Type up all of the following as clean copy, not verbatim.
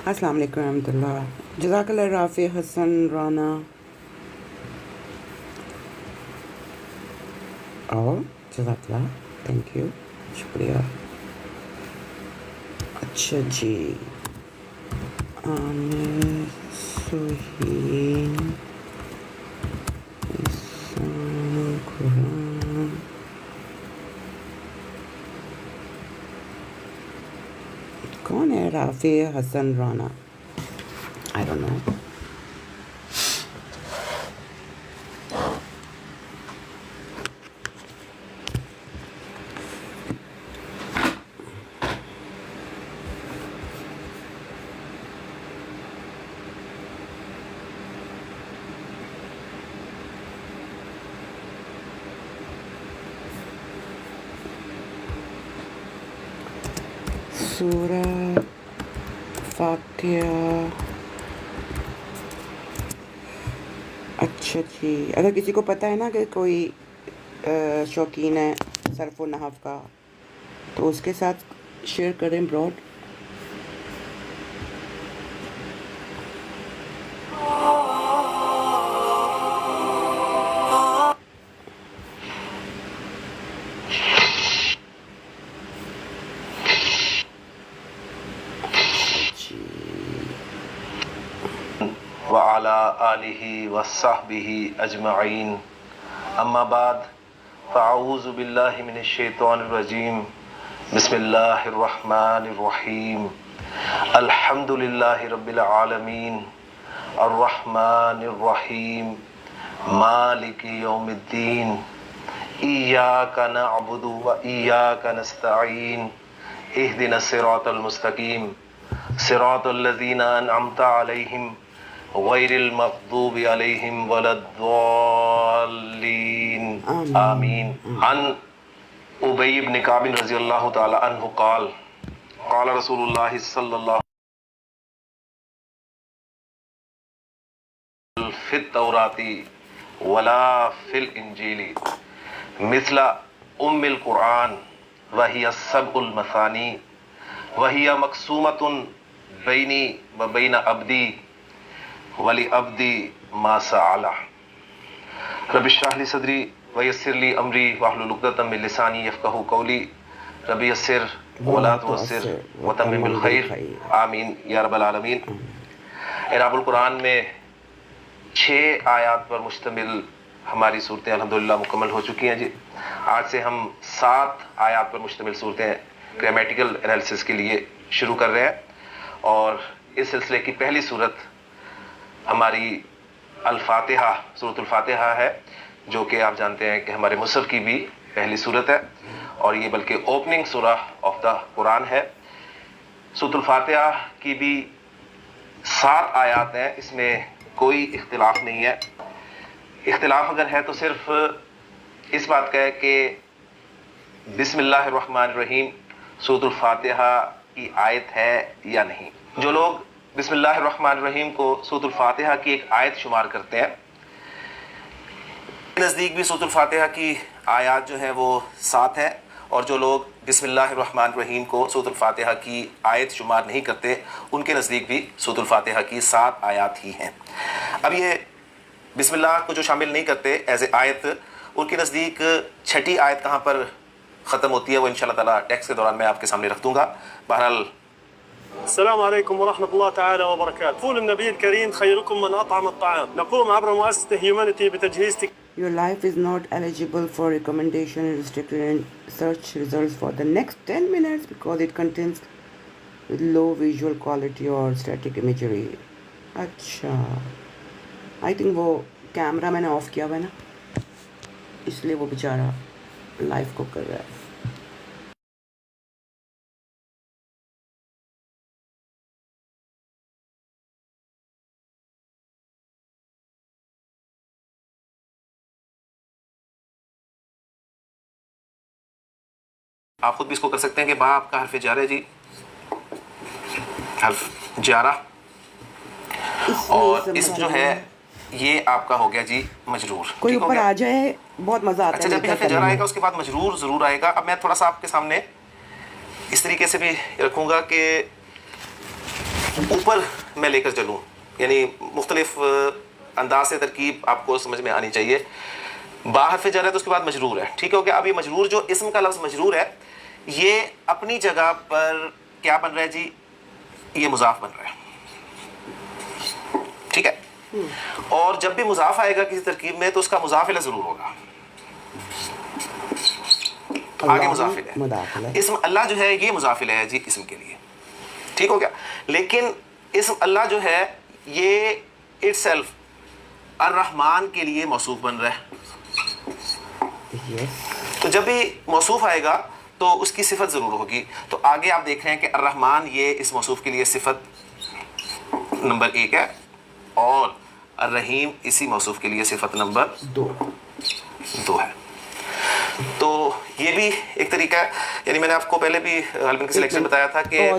السلام علیکم ورحمۃ اللہ. جزاک اللہ رافع حسن رانا. اور جزاک اللہ, تھینک یو, شکریہ. اچھا جی, عامر سہیل احسان قرآن. کون ہے رافع حسن رانا؟ I don't know. سورہ فاتحہ. اچھا جی, اگر کسی کو پتہ ہے نا کہ کوئی شوقین ہے صرف و نحو کا, تو اس کے ساتھ شیئر کریں براڈ. وعلى آلہ وصحبہ اجمعین, اما بعد فاعوذ باللہ من الشیطان الرجیم. بسم اللہ الرحمن الرحیم. الحمد للہ رب العالمین, الرحمن الرحیم, مالک یوم الدین, ایاک نعبد و ایاک نستعین, اہدنا الصراط المستقیم, صراط الذین انعمت علیہم غیر المغضوب علیہم ولا الضالین, آمین. عن ابی بن کعب رضی اللہ تعالی عنہ قال قال رسول اللہ صلی اللہ فی التوراۃ ولا فی الانجیل مثل ام القرآن وہی السبع المثانی وہی مقسومۃ بینی و بین عبدی ولی عبدی ما سأل. رب اشرح لی صدری ویسر لی امری واحلل عقدۃ من لسانی یفقہوا قولی. رب یسر ولا تعسر وتمم بالخیر, آمین یا رب العالمین. اعراب القرآن میں 6 آیات پر مشتمل ہماری صورتیں الحمدللہ مکمل ہو چکی ہیں جی. آج سے ہم 7 آیات پر مشتمل صورتیں گرامیٹیکل انالیسس کے لیے شروع کر رہے ہیں, اور اس سلسلے کی پہلی صورت ہماری الفاتحہ, سورۃ الفاتحہ ہے, جو کہ آپ جانتے ہیں کہ ہمارے مصحف کی بھی پہلی صورت ہے, اور یہ بلکہ اوپننگ سورہ آف دا قرآن ہے. سورۃ الفاتحہ کی بھی 7 آیات ہیں, اس میں کوئی اختلاف نہیں ہے. اختلاف اگر ہے تو صرف اس بات کا ہے کہ بسم اللہ الرحمن الرحیم سورۃ الفاتحہ کی آیت ہے یا نہیں. جو لوگ بسم اللہ الرحمن الرحیم کو سورۃ الفاتحہ کی ایک آیت شمار کرتے ہیں, نزدیک بھی سورۃ الفاتحہ کی آیات جو ہیں وہ 7 ہیں, اور جو لوگ بسم اللہ الرحمن الرحیم کو سورۃ الفاتحہ کی آیت شمار نہیں کرتے, ان کے نزدیک بھی سورۃ الفاتحہ کی 7 آیات ہی ہیں. اب یہ بسم اللہ کو جو شامل نہیں کرتے ایز اے آیت, ان کے نزدیک 6ٹھی آیت کہاں پر ختم ہوتی ہے وہ انشاءاللہ تعالیٰ ٹیکسٹ کے دوران میں آپ کے سامنے رکھ دوں گا. بہرحال السلام عليكم ورحمة الله تعالى وبركاته. يقول النبي الكريم خيركم من أطعم الطعام. نقوم عبر مؤسسة هيومانيتي بتجهيز Your life is not eligible for recommendation and restricted in search results for the next 10 minutes because it contains low visual quality or static imagery. اچھا, آئی تھنک وہ کیمرہ میں نے آف کیا ہوا ہے نا, اس لیے وہ بیچارہ لائف کو کر رہا ہے. آپ خود بھی اس کو کر سکتے ہیں کہ با آپ کا حرف جارہ جی, حرف جارہ, اور اسم جو ہے یہ آپ کا ہو گیا جی مجرور. کوئی اوپر آ جائے بہت مزہ آتا ہے. اچھا, جب بھی حرف جارہ آئے گا اس کے بعد مجرور ضرور آئے گا. اب میں تھوڑا سا آپ کے سامنے اس طریقے سے بھی رکھوں گا کہ اوپر میں لے کر چلوں، یعنی مختلف انداز سے ترکیب آپ کو سمجھ میں آنی چاہیے. با حرف جر ہے تو اس کے بعد مجرور ہے، ٹھیک ہے ہو گیا. اب یہ مجرور جو اسم کا لفظ مجرور ہے یہ اپنی جگہ پر کیا بن رہا ہے جی؟ یہ مضاف بن رہا ہے، ٹھیک ہے. اور جب بھی مضاف آئے گا کسی ترکیب میں تو اس کا مضاف الیہ ضرور ہوگا. آگے مضاف الیہ، اسم اللہ جو ہے یہ مضاف الیہ ہے جی اسم کے لیے، ٹھیک ہو گیا. لیکن اسم اللہ جو ہے یہ اٹ سیلف الرحمن کے لیے موصوف بن رہا ہے. تو جب بھی موصوف آئے گا تو اس کی صفت ضرور ہوگی. تو آگے آپ دیکھ رہے ہیں کہ الرحمن یہ اس موصوف کے لیے صفت نمبر 1 ہے، اور الرحیم اسی موصوف کے لیے صفت نمبر 2 ہے. تو یہ بھی ایک طریقہ ہے، یعنی میں نے آپ کو پہلے بھی غالباً کسی لیکچر بتایا تھا کہ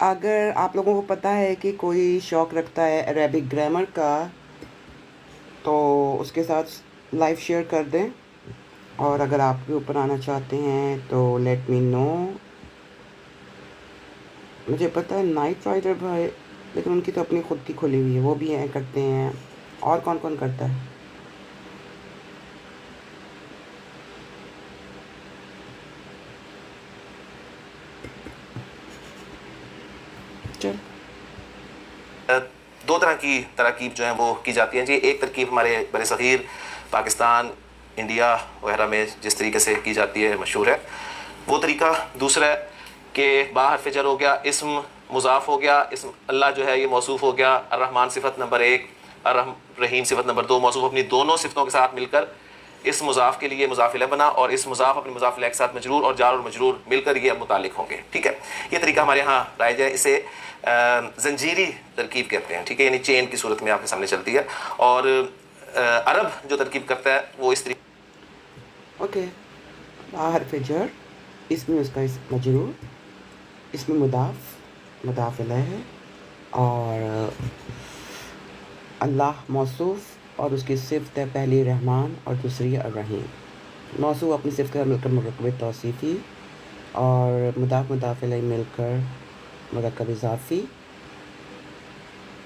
اگر آپ لوگوں کو پتہ ہے کہ کوئی شوق رکھتا ہے عربک گرامر کا تو اس کے ساتھ لائیو شیئر کر دیں، اور اگر آپ بھی اوپر آنا چاہتے ہیں تو لیٹ می نو. مجھے پتہ ہے نائٹ رائڈر بھائی، لیکن ان کی تو اپنی خود کی کھلی ہوئی ہے، وہ بھی کرتے ہیں. اور کون کون کرتا ہے؟ چل 2 طرح کی تراکیب جو ہیں وہ کی جاتی ہیں جی. ایک ترکیب ہمارے بر صغیر پاکستان، انڈیا وغیرہ میں جس طریقے سے کی جاتی ہے مشہور ہے وہ طریقہ. دوسرا ہے کہ با حرف جر ہو گیا، اسم مضاف ہو گیا، اسم اللہ جو ہے یہ موصوف ہو گیا، الرحمن صفت نمبر 1، الرحیم صفت نمبر 2، موصوف اپنی دونوں صفتوں کے ساتھ مل کر اس مضاف کے لیے مضاف الیہ بنا، اور اس مضاف اپنی مضاف الیہ کے ساتھ مجرور، اور جار اور مجرور مل کر یہ متعلق ہوں گے، ٹھیک ہے. یہ طریقہ ہمارے ہاں رائج ہے. اسے زنجیری ترکیب کہتے ہیں، ٹھیک ہے، یعنی چین کی صورت میں آپ کے سامنے چلتی ہے. اور عرب جو ترکیب کرتا ہے وہ اس طریقے. اوکے، با حرف جر، اس میں اس کا اسم مجرور، اس میں مضاف الیہ ہے، اور اللہ موصوف اور اس کی صفت ہے پہلی رحمان اور دوسری الرحیم. موصوف اپنی صفت کا مل کر مرکب توصیفی، اور مضاف الیہ مل کر مرکب اضافی.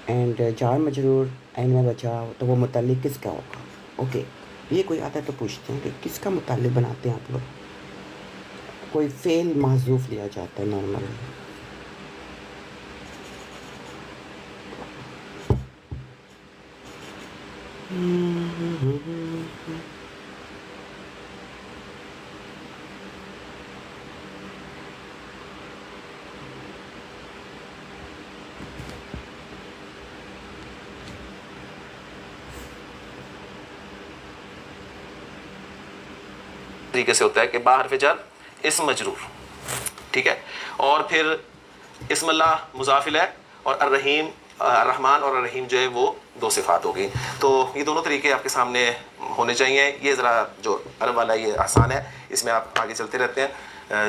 اینڈ جار مجرور این میں بچا تو وہ متعلق کس کا ہوگا؟ اوکے، یہ کوئی آتا ہے تو پوچھتے ہیں کہ کس کا متعلق بناتے ہیں آپ لوگ؟ کوئی فعل محذوف لیا جاتا ہے نارملی. طریقے سے ہوتا ہے کہ با حرف جر اسم مجرور، ٹھیک ہے، اور پھر اسم اللہ مضاف الیہ، اور الرحیم الرحمن اور الرحیم جو ہے وہ 2 صفات ہو گئی. تو یہ دونوں طریقے آپ کے سامنے ہونے چاہیے. یہ ذرا جو عرب والا یہ آسان ہے، اس میں آپ آگے چلتے رہتے ہیں.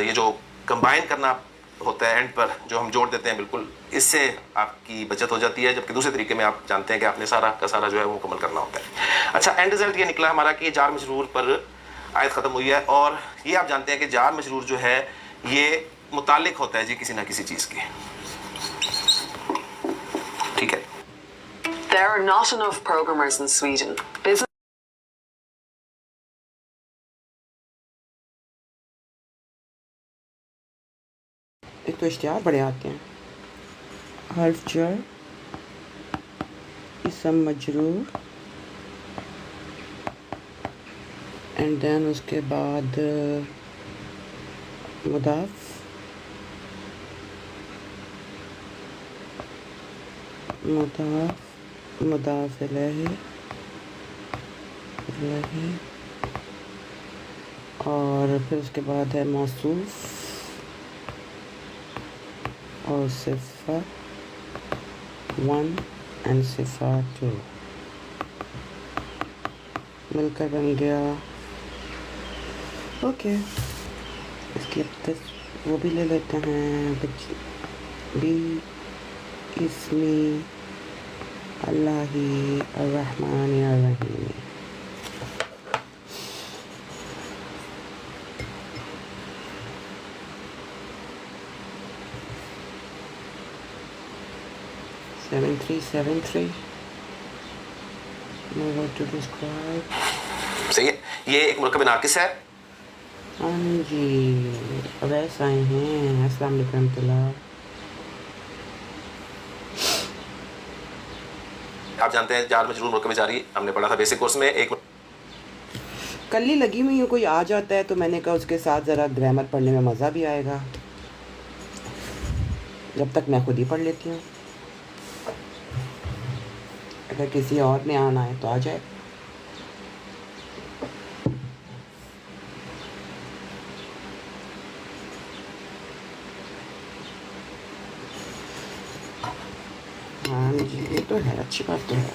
یہ جو کمبائن کرنا ہوتا ہے اینڈ پر جو ہم جوڑ دیتے ہیں، بالکل اس سے آپ کی بچت ہو جاتی ہے. جبکہ دوسرے طریقے میں آپ جانتے ہیں کہ آپ نے سارا کا سارا جو ہے وہ مکمل کرنا ہوتا ہے. اچھا، اینڈ رزلٹ یہ نکلا ہمارا کہ جار مجرور پر آیت ختم ہوئی ہے. اور یہ آپ جانتے ہیں کہ جار مجرور جو ہے یہ متعلق ہوتا ہے جی کسی نہ کسی چیز کے، ٹھیک ہے. There are not enough programmers in Sweden. Business ایک تو اشتہار بڑے آتے ہیں. حرف جر، اسم مجرور، اینڈ دین اس کے بعد مضاف الیہ، اور پھر اس کے بعد ہے موصوف اور صفت 1 اینڈ صفات 2 مل کر بن گیا. اوکے، اس کی اب تک وہ بھی لے لیتے ہیں. بھی اسمی اللہ الرحمن الرحیم. 7373. Know what to describe. صحیح ہے. یہ ایک مرکب ناقص ہے. ہاں جی اویس آئے ہیں. السلام علیکم ورحمۃ اللہ. آپ جانتے ہیں جار مجرور مرکب جاری ہم نے پڑھا تھا بیسک کورس میں. ایک کل ہی لگی ہوئی ہوں, کوئی آ جاتا ہے تو میں نے کہا اس کے ساتھ ذرا گرامر پڑھنے میں مزہ بھی آئے گا, جب تک میں خود ہی پڑھ لیتی ہوں. اگر کسی اور نے آنا ہے تو آ جائے. ہاں جی یہ تو ہے, اچھی بات تو ہے.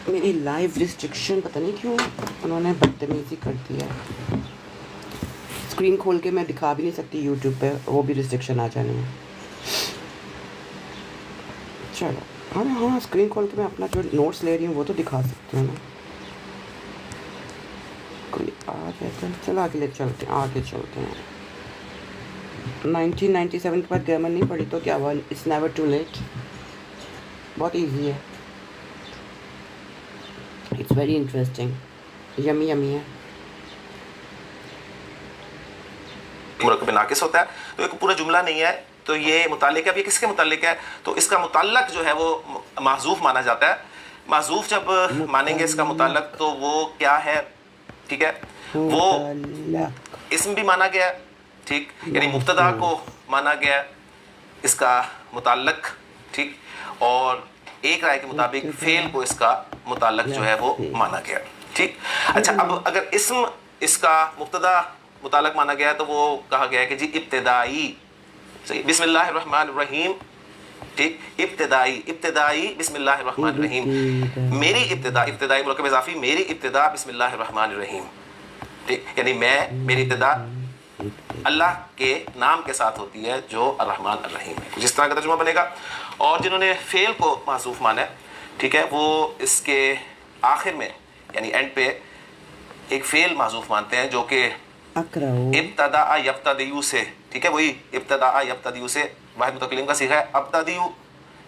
میری لائیو ریسٹرکشن پتہ نہیں کیوں انہوں نے بدتمیزی کر دی ہے. اسکرین کھول کے میں دکھا بھی نہیں سکتی یوٹیوب پہ, وہ بھی ریسٹرکشن آ جانے ہیں. چلو ہاں اسکرین کھول کے میں اپنا جو نوٹس لے رہی ہوں وہ تو دکھا سکتی ہوں نا. کوئی آ جائے تو چلو آگے چلتے ہیں. 1997 کے بعد گرامر نہیں پڑھی تو کیا ہوا, اٹس نیور ٹو لیٹ. بہت ایزی ہے, اٹس ویری انٹرسٹنگ, یمی ہے. مرکب ناقص ہوتا ہے تو ایک پورا جملہ نہیں ہے, تو یہ متعلق ہے. اب یہ کس کے متعلق ہے, تو اس کا متعلق جو ہے وہ محذوف مانا جاتا ہے. محذوف جب مانیں گے اس کا متعلق تو وہ کیا ہے, ٹھیک ہے, وہ اسم بھی مانا گیا, ٹھیک, یعنی مبتدا کو مانا گیا اس کا متعلق, ٹھیک, اور ایک رائے کے مطابق فعل کو اس کا متعلق جو ہے وہ مانا گیا, ٹھیک. اچھا اب اگر اسم اس کا مبتدا متعلق مانا گیا تو وہ کہا گیا ہے کہ جی ابتدائی, صحیح, بسم اللہ الرحمن الرحیم, ٹھیک, ابتدائی بسم اللہ الرحمن الرحیم. میری ابتدائی مرکب اضافی, میری ابتدا بسم اللہ الرحمن الرحیم, ٹھیک, یعنی میری ابتدا اللہ کے نام کے ساتھ ہوتی ہے جو الرحمن الرحیم ہے. جس طرح کا ترجمہ بنے گا. اور جنہوں نے فعل کو محذوف مانا ہے, ٹھیک ہے, وہ اس کے آخر میں یعنی اینڈ پہ ایک فعل محذوف مانتے ہیں جو کہ ابتداء یبتدئ سے, ٹھیک ہے, وہی ابتداء یبتدئ سے واحد متکلم کا صیغہ ہے. ابتدئ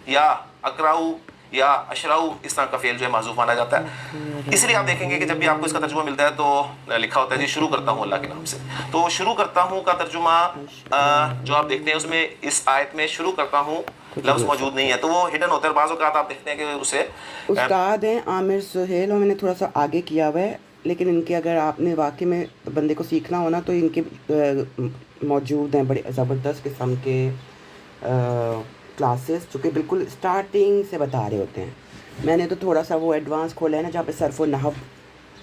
یا اقرأ یا اشرع, اس طرح کا فعل جو ہے محذوف مانا جاتا ہے. اس لیے آپ دیکھیں گے کہ جب بھی آپ کو اس کا ترجمہ ملتا ہے تو لکھا ہوتا ہے جی شروع کرتا ہوں اللہ کے نام سے. تو شروع کرتا ہوں کا ترجمہ جو آپ دیکھتے ہیں اس میں اس آیت میں شروع کرتا ہوں لفظ موجود نہیں ہے, تو وہ ہڈن ہوتا ہے. بعض اوقات آپ دیکھتے ہیں کہ اسے استاد ہیں عامر سہیل, اور میں نے تھوڑا سا آگے کیا ہوا ہے, لیکن ان کے اگر آپ نے واقعی میں بندے کو سیکھنا ہونا تو ان کے موجود ہیں بڑے زبردست قسم کے کلاسز جو کہ بالکل اسٹارٹنگ سے بتا رہے ہوتے ہیں. میں نے تو تھوڑا سا وہ ایڈوانس کھولا ہے نا جہاں پہ صرف و نحو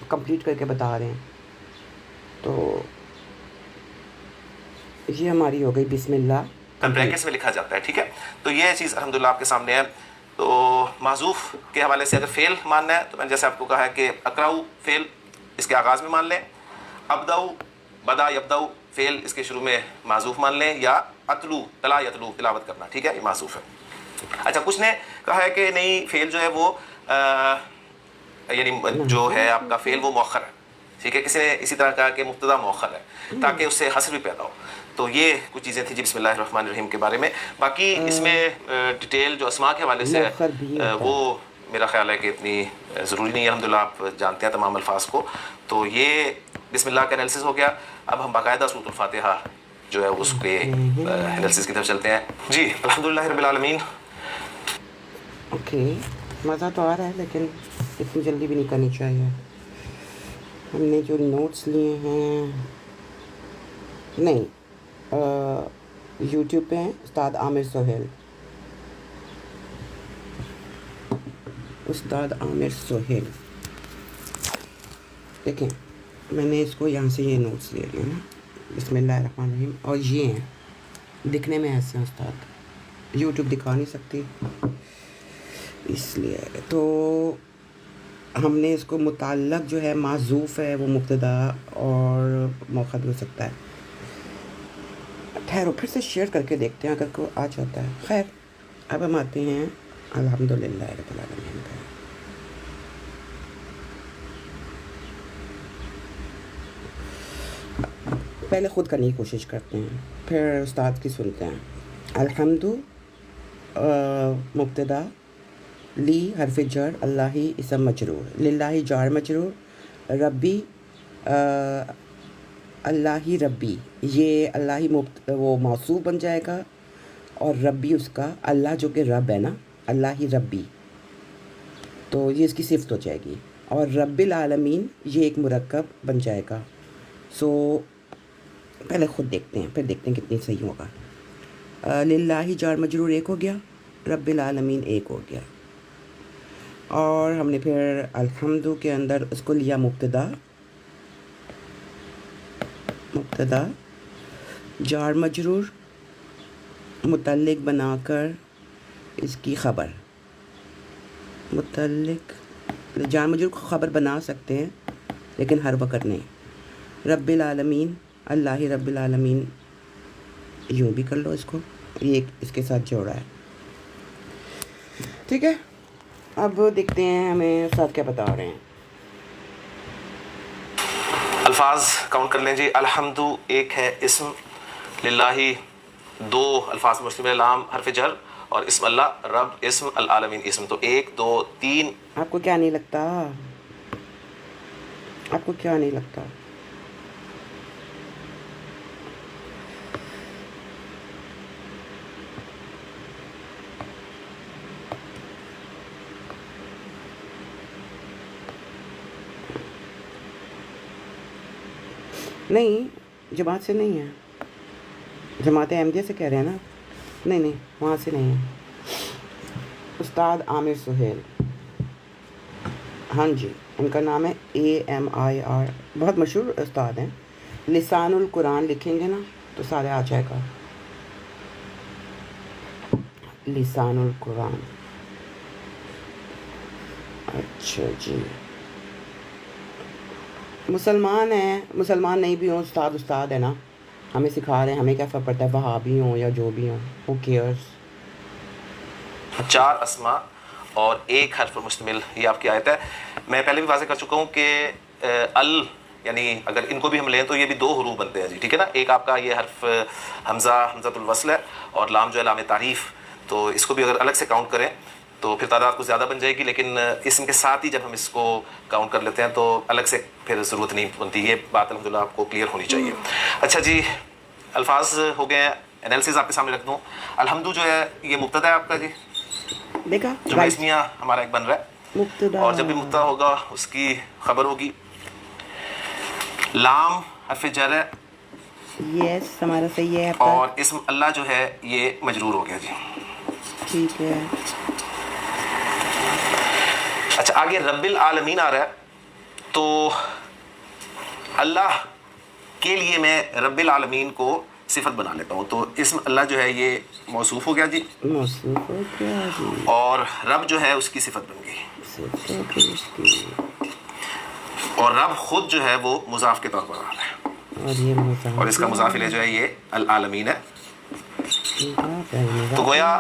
کمپلیٹ کر کے بتا رہے ہیں. تو یہ ہماری ہو گئی بسم اللہ, بریکٹس میں لکھا جاتا ہے, ٹھیک ہے. تو یہ چیز الحمدللہ آپ کے سامنے ہے. تو معذوف کے حوالے سے اگر فعل ماننا ہے تو میں نے جیسے آپ کو کہا ہے کہ اقرأ فعل اس کے آغاز میں مان لیں, ابدأ بدا یبدأ فعل اس کے شروع میں معذوف مان لیں, یا اتلو تلا یتلو تلاوت کرنا, ٹھیک ہے, یہ معذوف ہے. اچھا کچھ نے کہا ہے کہ نہیں فعل جو ہے وہ یعنی جو ہے آپ کا فعل وہ مؤخر ہے, ٹھیک ہے. کسی نے اسی طرح کہا کہ مبتدا مؤخر ہے تاکہ اس سے حسر بھی پیدا ہو. تو یہ کچھ چیزیں تھیں جی بسم اللہ الرحمن الرحیم کے بارے میں. باقی اس میں ڈیٹیل جو اسماء کے حوالے سے ہے وہ میرا خیال ہے کہ اتنی ضروری نہیں ہے. الحمدللہ آپ جانتے ہیں تمام الفاظ کو. تو یہ بسم اللہ کا انالیسس ہو گیا. اب ہم باقاعدہ سورۃ الفاتحہ جو ہے اس کے انالیسس کی طرف چلتے ہیں. جی الحمدللہ رب العالمین. اوکے, مزہ تو آ رہا ہے لیکن اتنی جلدی بھی نہیں کرنی چاہیے. ہم نے جو نوٹس لیے ہیں نہیں یوٹیوب پہ ہیں, استاد عامر سہیل, استاد عامر سہیل. دیکھیں میں نے اس کو یہاں سے یہ نوٹس لے لیے نا, بسم اللہ الرحمن الرحیم, اور یہ ہیں دکھنے میں ایسے ہیں استاد, یوٹیوب دکھا نہیں سکتی اس لیے. تو ہم نے اس کو متعلق جو ہے معذوف ہے وہ مبتدا اور مؤخر بھی ہو سکتا ہے. ٹھہرو پھر سے شیئر کر کے دیکھتے ہیں اگر کوئی آ جاتا ہے. خیر اب ہم آتے ہیں الحمدللہ رب العالمین پہ. پہلے خود کرنے کی کوشش کرتے ہیں پھر استاد کی سنتے ہیں. مبتدا، لی حرف جر، اللہ اسم مجرور، للہ جار مجرور، ربی اللہ ربی، یہ اللہ وہ موصوف بن جائے گا، اور ربی اس کا اللہ جو کہ رب ہے نا، اللہ ربی، تو یہ اس کی صفت ہو جائے گی، اور رب العالمین یہ ایک مرکب بن جائے گا. سو پہلے خود دیکھتے ہیں، پھر دیکھتے ہیں کتنی صحیح ہوگا. للہ جار مجرور ایک ہو گیا، رب العالمین ایک ہو گیا، اور ہم نے پھر الحمد کے اندر اس کو لیا مبتدا جار مجرور متعلق بنا کر اس کی خبر، متعلق جار مجرور کو خبر بنا سکتے ہیں لیکن ہر وقت نہیں. رب العالمین، اللہ رب العالمین، یوں بھی کر لو اس کو، یہ اس کے ساتھ جوڑا ہے. ٹھیک ہے، اب دیکھتے ہیں ہمیں استاد کیا بتا رہے ہیں. الفاظ کاؤنٹ کر لیں جی. الحمد ایک ہے اسم، للہ دو الفاظ مشتمل لام حرف جر، اور اسم اللہ، رب اسم، العالمین اسم، تو 1 2 3. آپ کو کیا نہیں لگتا؟ آپ کو کیا نہیں لگتا؟ نہیں، جماعت سے نہیں ہے، جماعت احمدیہ سے کہہ رہے ہیں نا. نہیں وہاں سے نہیں ہے. استاد عامر سہیل، ہاں جی، ان کا نام ہے AMIR، بہت مشہور استاد ہیں. لسان القرآن لکھیں گے نا تو سارے آ جائے گا. لسان القرآن، اچھا جی. مسلمان ہیں، مسلمان نہیں بھی ہوں، استاد ہے نا، ہمیں سکھا رہے ہیں، ہمیں کیا فرق پڑتا ہے وہابی ہوں یا جو بھی ہوں، who cares. 4 اسماء اور 1 حرف پر مشتمل یہ آپ کی آیت ہے. میں پہلے بھی واضح کر چکا ہوں کہ یعنی اگر ان کو بھی ہم لیں تو یہ بھی 2 حروف بنتے ہیں جی، ٹھیک ہے نا. ایک آپ کا یہ حرف حمزۃ الوصل ہے، اور لام جو ہے لام تعریف، تو اس کو بھی اگر الگ سے کاؤنٹ کریں تو پھر تعداد کچھ زیادہ بن جائے گی، لیکن اسم کے ساتھ ہی جب ہم اس کو کاؤنٹ کر لیتے ہیں تو الگ سے پھر ضرورت نہیں بنتی. یہ بات الحمدللہ آپ کو کلیئر ہونی چاہیے. اچھا جی، الفاظ ہو گئے ہیں. انالیسز آپ کے سامنے رکھ دوں. الحمد جو ہے یہ مبتدا ہے آپ کا جی، دیکھا جملہ اسمیہ ہمارا ایک بن رہا ہے، مبتدا، اور جب بھی مبتدا ہوگا اس کی خبر ہوگی. لام حرف جر ہے، یس ہمارا صحیح ہے. اور اسم اللہ جو ہے یہ مجرور ہو گیا جی. ٹھیک ہے. اچھا آگے رب العالمین آ رہا ہے، تو اللہ کے لیے میں رب العالمین کو صفت بنا لیتا ہوں، تو اسم اللہ جو ہے یہ موصوف ہو گیا جی، موصوف ہو گیا جی، اور رب جو ہے اس کی صفت بن گئی، صفت اس کی، اور رب خود جو ہے وہ مضاف کے طور پر آ رہا ہے، اور یہ مضاف، اور اس کا مضاف الیہ جو ہے یہ العالمین ہے. تو گویا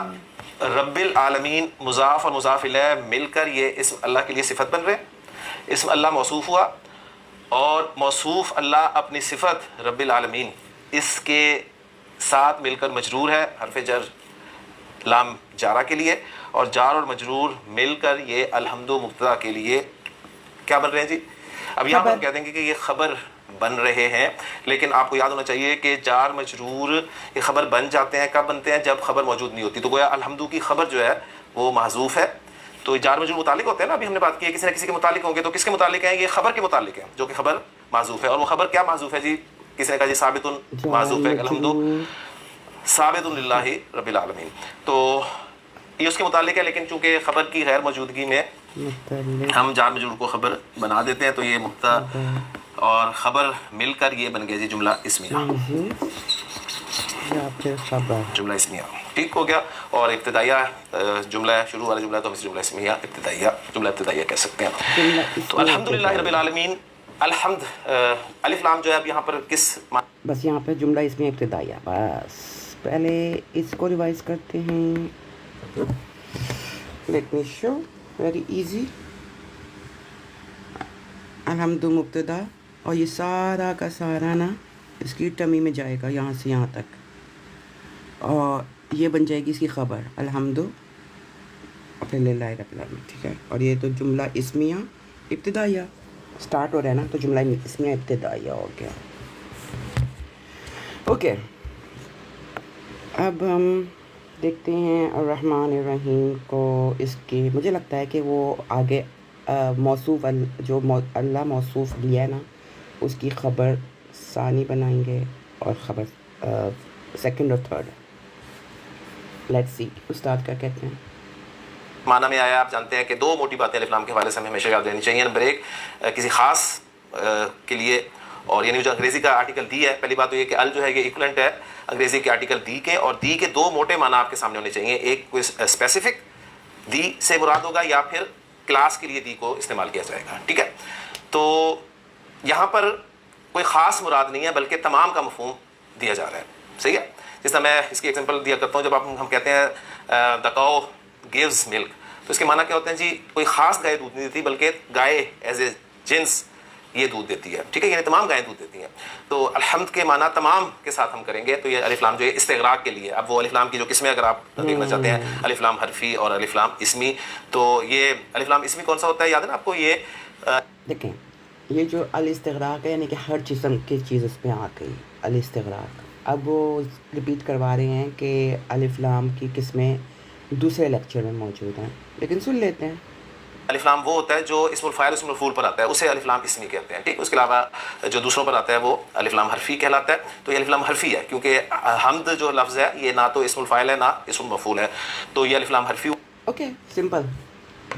رب العالمین مضاف اور مضاف الیہ مل کر یہ اسم اللہ کے لیے صفت بن رہے. اسم اللہ موصوف ہوا، اور موصوف اللہ اپنی صفت رب العالمین اس کے ساتھ مل کر مجرور ہے حرف جر لام جارہ کے لیے، اور جار اور مجرور مل کر یہ الحمد مبتدا کے لیے کیا بن رہے ہیں جی. اب یہاں پر ہم کہہ دیں گے کہ یہ خبر بن رہے ہیں، لیکن آپ کو یاد ہونا چاہیے کہ جار مجرور یہ خبر بن جاتے ہیں، کب بنتے ہیں؟ جب خبر موجود نہیں ہوتی. تو گویا الحمد کی خبر جو ہے وہ محذوف ہے. تو جار مجرور متعلق ہوتے ہیں نا، ابھی ہم نے بات کی ہے کسی نہ کسی کے متعلق ہوں گے، تو کس کے متعلق ہیں؟ یہ خبر کے متعلق ہیں جو کہ خبر محذوف ہے. اور وہ خبر کیا محذوف ہے جی؟ کسی نے کہا جی ثابت محذوف ہے، الحمد ثابت للہ رب العالمین، تو یہ اس کے متعلق ہے. لیکن چونکہ خبر کی غیر موجودگی میں ہم جار مجرور کو خبر بنا دیتے ہیں، تو یہ مبتدا اور خبر مل کر یہ بن گیا جی جملہ اسمیہ، یا پھر خبر، جملہ اسمیہ ٹھیک ہو گیا. اور ابتدائیہ جملہ ہے، شروع والا جملہ تو ہم اس جملہ اسمیہ ابتدائیہ جملہ ابتدائیہ کہہ سکتے ہیں. تو الحمدللہ رب العالمین، الحمد الف لام جو ہے اب یہاں پر کس بس یہاں پہ جملہ اس میں ابتدائیہ. بس پہلے اس کو ریوائز کرتے ہیں. لیٹ می شو، ویری ایزی. الحمد مبتدا، اور یہ سارا کا سارا نا اس کی ٹمی میں جائے گا، یہاں سے یہاں تک، اور یہ بن جائے گی اس کی خبر الحمد اور پھر للہ رب العالمین. ٹھیک ہے. اور یہ تو جملہ اسمیہ ابتدائیہ اسٹارٹ ہو رہا ہے نا, تو جملہ اسمیہ ابتدائیہ ہو گیا. اوکے, اب ہم دیکھتے ہیں الرحمن الرحیم کو. اس کی مجھے لگتا ہے کہ وہ آگے موصوف جو اللہ موصوف لیا ہے نا, اس کی خبر ثانی بنائیں گے اور خبر سیکنڈ اور تھرڈ. لیٹس سی استاد کیا کہتے ہیں. معنی میں آیا. آپ جانتے ہیں کہ دو موٹی باتیں الف لام کے حوالے سے ہمیں ہمیشہ یاد رہنی چاہیے. نمبر ایک, کسی خاص کے لیے, اور یعنی جو انگریزی کا آرٹیکل دی ہے, پہلی بات تو یہ کہ ال جو ہے یہ ایکولنٹ ہے انگریزی کے آرٹیکل دی کے, اور دی کے دو موٹے معنی آپ کے سامنے ہونے چاہیے. ایک کوئی اسپیسیفک دی سے مراد ہوگا, یا پھر کلاس کے لیے دی کو استعمال کیا جائے گا. ٹھیک ہے. تو یہاں پر کوئی خاص مراد نہیں ہے بلکہ تمام کا مفہوم دیا جا رہا ہے. صحیح ہے. جس طرح میں اس کی ایگزامپل دیا کرتا ہوں, جب ہم کہتے ہیں the cow gives milk, تو اس کے معنی کیا ہوتے ہیں جی, کوئی خاص گائے دودھ نہیں دیتی بلکہ گائے ایز اے جنس یہ دودھ دیتی ہے. ٹھیک ہے, یعنی تمام گائیں دودھ دیتی ہیں. تو الحمد کے معنی تمام کے ساتھ ہم کریں گے. تو یہ الف لام جو ہے استغراق کے لیے. اب وہ الف لام کی جو قسمیں اگر آپ دیکھنا چاہتے ہیں, الف لام حرفی اور الف لام اسمی, تو یہ الف لام اسمی کون سا ہوتا ہے یاد ہے نا آپ کو. یہ دیکھیں, یہ جو الاستغراق ہے یعنی کہ ہر قسم کی چیز اس میں آ گئی الاستغراق. اب وہ ریپیٹ کروا رہے ہیں کہ الف لام کی قسمیں دوسرے لیکچر میں موجود ہیں, لیکن سن لیتے ہیں. الف لام وہ ہوتا ہے جو اسم الفاعل اسم المفعول پر آتا ہے, اسے الف لام اسمی کہتے ہیں. ٹھیک. اس کے علاوہ جو دوسروں پر آتا ہے وہ الف لام حرفی کہلاتا ہے. تو یہ الف لام حرفی ہے کیونکہ حمد جو لفظ ہے یہ نہ تو اسم الفاعل ہے نہ اسم المفعول ہے, تو یہ الف لام حرفی. Okay, simple.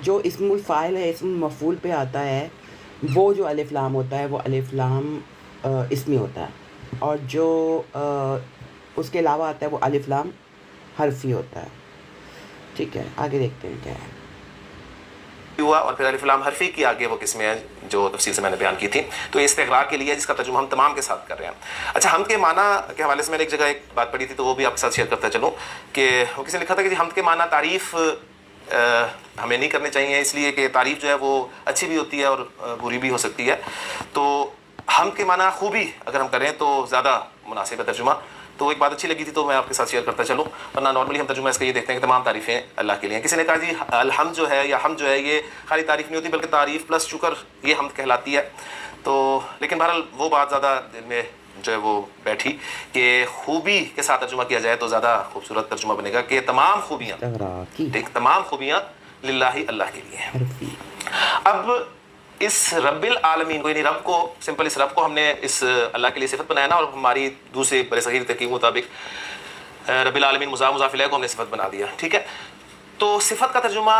جو اسم الفاعل ہے اسم المفعول پہ آتا ہے وہ جو الف لام ہوتا ہے وہ الف لام اسمی ہوتا ہے, اور جو اس کے علاوہ آتا ہے وہ الف لام حرفی ہوتا ہے. ٹھیک ہے, آگے دیکھتے ہیں کیا ہے. ہوا اور پھر الف لام حرفی کی آگے وہ قسمیں ہیں جو تفصیل سے میں نے بیان کی تھی. تو یہ استغراق کے لیے جس کا ترجمہ ہم تمام کے ساتھ کر رہے ہیں. اچھا, حمد کے معنی کے حوالے سے میں نے ایک جگہ ایک بات پڑھی تھی, تو وہ بھی آپ کے ساتھ شیئر کرتا چلوں کہ وہ کسی نے لکھا تھا کہ حمد کے معنی تعریف ہمیں نہیں کرنے چاہیے, اس لیے کہ تعریف جو ہے وہ اچھی بھی ہوتی ہے اور بری بھی ہو سکتی ہے. تو حمد کے معنی خوبی اگر ہم کریں تو زیادہ مناسب ہے ترجمہ. تو ایک بات اچھی لگی تھی تو میں آپ کے ساتھ شیئر کرتا چلوں, ورنہ نارملی ہم ترجمہ اس کا یہ دیکھتے ہیں کہ تمام تعریفیں اللہ کے لیے. کسی نے کہا جی الحمد جو ہے یا حمد جو ہے یہ خالی تعریف نہیں ہوتی بلکہ تعریف پلس شکر یہ حمد کہلاتی ہے. تو لیکن بہرحال وہ بات زیادہ دل میں جو ہے وہ بیٹھی کہ خوبی کے ساتھ ترجمہ کیا جائے تو زیادہ خوبصورت ترجمہ بنے گا کہ تمام خوبیاں, ٹھیک, تمام خوبیاں للہ اللہ کے لیے ہیں. اب اس رب العالمین کو, یعنی رب کو, سمپل اس رب کو ہم نے اس اللہ کے لیے صفت بنایا نا, اور ہماری دوسری بڑے صحیح تحقیق مطابق رب العالمین مضاف مضاف الیہ کو ہم نے صفت بنا دیا. ٹھیک ہے. تو صفت کا ترجمہ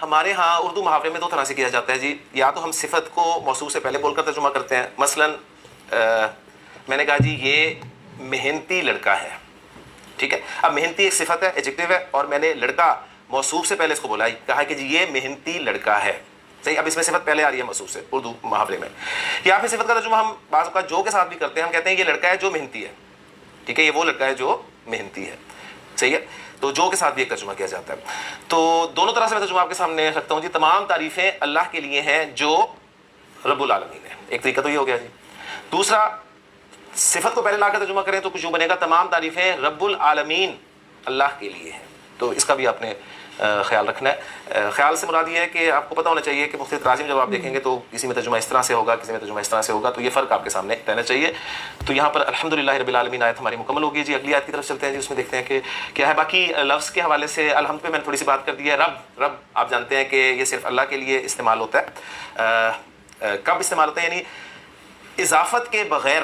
ہمارے ہاں اردو محاورے میں دو طرح سے کیا جاتا ہے جی. یا تو ہم صفت کو موصوف سے پہلے بول کر ترجمہ کرتے ہیں. مثلا میں نے کہا جی یہ محنتی لڑکا ہے. ٹھیک ہے. اب محنتی ایک صفت ہے, ایڈجیکٹو ہے, اور میں نے لڑکا موصوف سے پہلے اس کو بولا, کہا کہ جی یہ محنتی لڑکا ہے. صحیح. اب اس میں صفت پہلے آ رہی ہے موصوف سے اردو محاورے میں. یا پھر صفت کا ترجمہ ہم بعض اوقات جو کے ساتھ بھی کرتے ہیں, ہم کہتے ہیں یہ لڑکا ہے جو محنتی ہے. ٹھیک ہے, یہ وہ لڑکا ہے جو محنتی ہے. صحیح ہے. تو جو کے ساتھ بھی ایک ترجمہ کیا جاتا ہے. تو دونوں طرح سے میں ترجمہ آپ کے سامنے رکھتا ہوں جی. تمام تعریفیں اللہ کے لیے ہیں جو رب العالمین ہے. ایک طریقہ تو یہ ہو گیا جی. دوسرا, صفت کو پہلے لا کر ترجمہ کریں تو کچھ یوں بنے گا تمام تعریفیں رب العالمین اللہ کے لیے ہیں. تو اس کا بھی آپ نے خیال رکھنا ہے. خیال سے مراد یہ ہے کہ آپ کو پتہ ہونا چاہیے کہ مختلف تراجم جب آپ دیکھیں گے تو کسی میں ترجمہ اس طرح سے ہوگا, کسی میں ترجمہ اس طرح سے ہوگا, تو یہ فرق آپ کے سامنے رہنا چاہیے. تو یہاں پر الحمدللہ رب العالمین آیت ہماری مکمل ہوگی جی. اگلی آیت کی طرف چلتے ہیں جی. اس میں دیکھتے ہیں کہ کیا ہے. باقی لفظ کے حوالے سے الحمد پہ میں نے تھوڑی سی بات کر دی ہے. رب آپ جانتے ہیں کہ یہ صرف اللہ کے لیے استعمال ہوتا ہے. کب استعمال ہوتا ہے, یعنی اضافت کے بغیر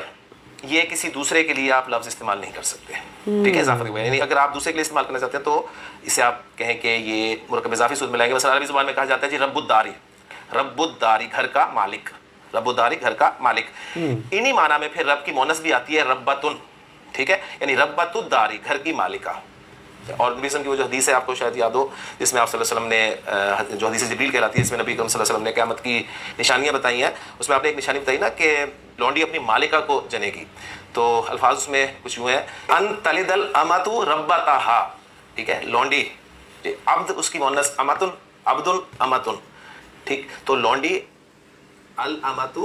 یہ کسی دوسرے کے لیے آپ لفظ استعمال نہیں کر سکتے. ٹھیک ہے. اضافت کے بغیر, یعنی اگر آپ دوسرے کے لیے استعمال کرنا چاہتے ہیں تو اسے آپ کہیں کہ یہ مرکب اضافی صورت میں لائیں گے. مثلا عربی زبان میں کہا جاتا ہے جی رب الداری, رب الداری گھر کا مالک, رب الداری گھر کا مالک. انہی معنی میں پھر رب کی مونث بھی آتی ہے ربتن. ٹھیک ہے, یعنی ربت الداری گھر کی مالکہ. اور نبی کی وہ جو حدیث ہے آپ کو شاید یاد ہو, جس میں آپ صلی اللہ علیہ وسلم نے جو حدیث جبریل کہلاتی ہے, اس میں نبی کریم صلی اللہ علیہ وسلم نے قیامت کی نشانیاں بتائی ہیں. اس میں آپ نے ایک نشانی بتائی نا کہ لونڈی اپنی مالکہ کو جنے گی. تو الفاظ اس میں کچھ یوں ہیں, ان تلد الامۃ ربتہا. ٹھیک ہے, لونڈی, عبد اس کی مؤنث, امۃ عبد امۃ. ٹھیک, تو لونڈی الامۃ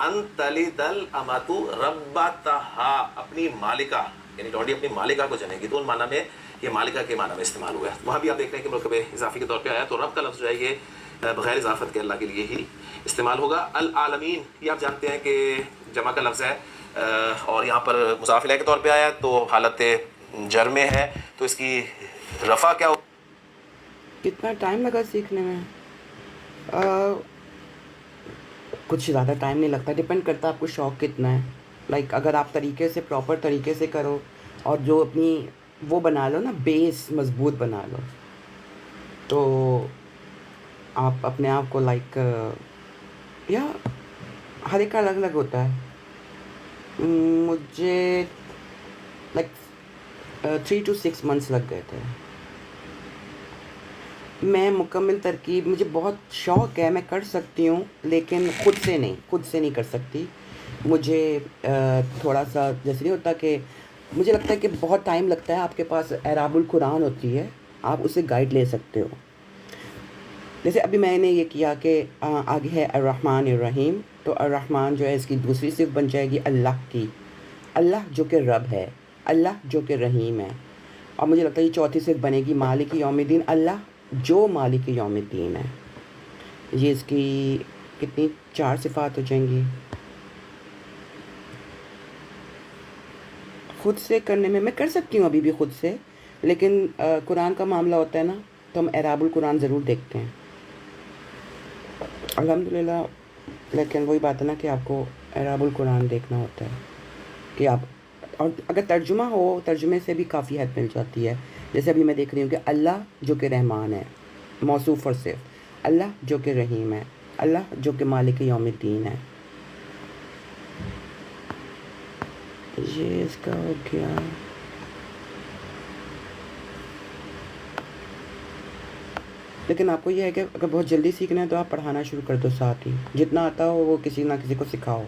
ان تلد الامۃ ربتہا, اپنی مالکہ, یعنی لونڈی اپنی مالکہ کو جنے گی. تو ان معنی میں یہ مالکہ کے معنی میں استعمال ہوا ہے. وہاں بھی آپ دیکھ رہے ہیں کہ مرکب اضافی کے طور پہ آیا. تو رب کا لفظ جو ہے یہ بغیر اضافت کے اللہ کے لیے ہی استعمال ہوگا. العالمین یہ آپ جانتے ہیں کہ جمع کا لفظ ہے اور یہاں پر مضاف الیہ کے طور پہ آیا تو حالت جر میں ہے. تو اس کی رفع کیا ہو؟ کتنا ٹائم لگا سیکھنے میں؟ کچھ زیادہ ٹائم نہیں لگتا، ڈپینڈ کرتا آپ کو شوق کتنا ہے. لائک اگر آپ طریقے سے پراپر طریقے سے کرو اور جو اپنی وہ بنا لو نا، بیس مضبوط بنا لو، تو آپ اپنے آپ کو لائک یا ہر ایک کا الگ الگ ہوتا ہے. مجھے لائک 3 to 6 months لگ گئے تھے. میں مکمل ترکیب، مجھے بہت شوق ہے، میں کر سکتی ہوں، لیکن خود سے نہیں کر سکتی. مجھے تھوڑا سا جیسے نہیں ہوتا کہ مجھے لگتا ہے کہ بہت ٹائم لگتا ہے. آپ کے پاس اعراب القرآن ہوتی ہے، آپ اسے گائیڈ لے سکتے ہو. جیسے ابھی میں نے یہ کیا کہ آگے ہے الرحمن الرحیم، تو الرحمن جو ہے اس کی دوسری صفت بن جائے گی اللہ کی، اللہ جو کہ رب ہے، اللہ جو کہ رحیم ہے. اور مجھے لگتا ہے یہ چوتھی صفت بنے گی مالک یوم الدین، اللہ جو مالک یوم الدین ہے. یہ اس کی کتنی 4 صفات ہو جائیں گی. خود سے کرنے میں کر سکتی ہوں ابھی بھی خود سے، لیکن قرآن کا معاملہ ہوتا ہے نا، تو ہم اعراب القرآن ضرور دیکھتے ہیں الحمدللہ. لیکن وہی بات ہے نا کہ آپ کو اعراب القرآن دیکھنا ہوتا ہے کہ آپ، اور اگر ترجمہ ہو، ترجمے سے بھی کافی حد مل جاتی ہے. جیسے ابھی میں دیکھ رہی ہوں کہ اللہ جو کہ رحمان ہے، موصوف اور صفت، اللہ جو کہ رحیم ہے، اللہ جو کہ مالک یوم الدین ہے. یہ اس کا ہو گیا. لیکن آپ کو یہ ہے کہ اگر بہت جلدی سیکھنا ہے تو آپ پڑھانا شروع کر دو ساتھ ہی، جتنا آتا ہو وہ کسی نہ کسی کو سکھاؤ،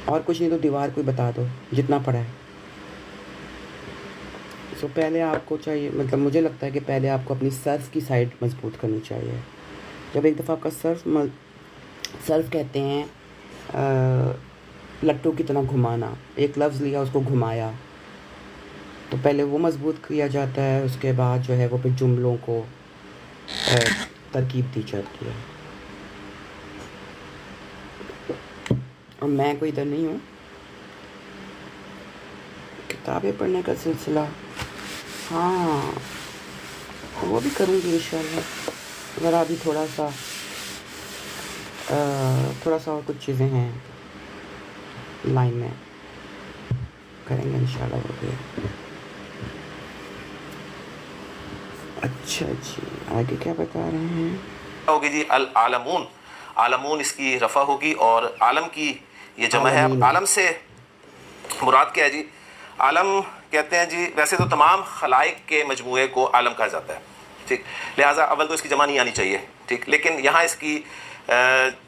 اور کچھ نہیں تو دیوار کو ہی بتا دو جتنا پڑھا ہے. سو پہلے آپ کو چاہیے، مطلب مجھے لگتا ہے کہ پہلے آپ کو اپنی صرف کی سائڈ مضبوط کرنی چاہیے. جب ایک دفعہ آپ کا صرف کہتے ہیں لٹو کی طرح گھمانا، ایک لفظ لیا اس کو گھمایا، تو پہلے وہ مضبوط کیا جاتا ہے، اس کے بعد جو ہے وہ پھر جملوں کو ترکیب دی جاتی ہے. اور میں کوئی ادھر نہیں ہوں. کتابیں پڑھنے کا سلسلہ ہاں وہ بھی کروں گی انشاءاللہ. ذرا ابھی تھوڑا سا اور کچھ چیزیں ہیں لائن میں، کریں گے انشاءاللہ وہ بھی. اچھا جی، آگے کیا بتا رہے ہیں؟ ہوگی جی العالمون. عالمون اس کی رفع ہوگی اور عالم کی یہ جمع ہے. اب عالم سے مراد کیا ہے جی؟ عالم کہتے ہیں جی، ویسے تو تمام خلائق کے مجموعے کو عالم کہا جاتا ہے، ٹھیک، لہٰذا اول تو اس کی جمع نہیں آنی چاہیے، ٹھیک. لیکن یہاں اس کی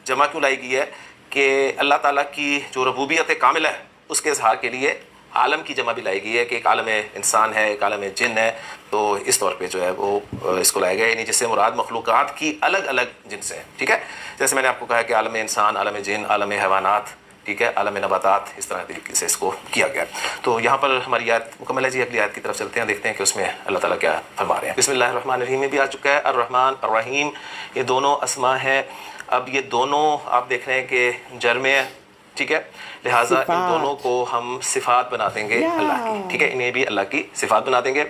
جمع کیوں لائی گئی ہے کہ اللہ تعالیٰ کی جو ربوبیت کامل ہے اس کے اظہار کے لیے عالم کی جمع بھی لائی گئی ہے کہ ایک عالم انسان ہے، ایک عالم جن ہے. تو اس طور پہ جو ہے وہ اس کو لایا گیا، یعنی جس سے مراد مخلوقات کی الگ الگ جنس ہیں، ٹھیک ہے. جیسے میں نے آپ کو کہا کہ عالم انسان، عالم جن، عالم حیوانات، ٹھیک ہے، عالم نباتات، اس طرح طریقے سے اس کو کیا گیا. تو یہاں پر ہماری آیت مکمل ہے جی. اگلی آیت کی طرف چلتے ہیں، دیکھتے ہیں کہ اس میں اللہ تعالیٰ کیا فرما رہے ہیں. بسم اللہ الرحمن الرحیم میں بھی آ چکا ہے الرحمن الرحیم، یہ دونوں اسماء ہیں. اب یہ دونوں آپ دیکھ رہے ہیں کہ جر میں ہے، ٹھیک ہے، لہٰذا ان دونوں کو ہم صفات بنا دیں گے اللہ کی، ٹھیک ہے، انہیں بھی اللہ کی صفات بنا دیں گے.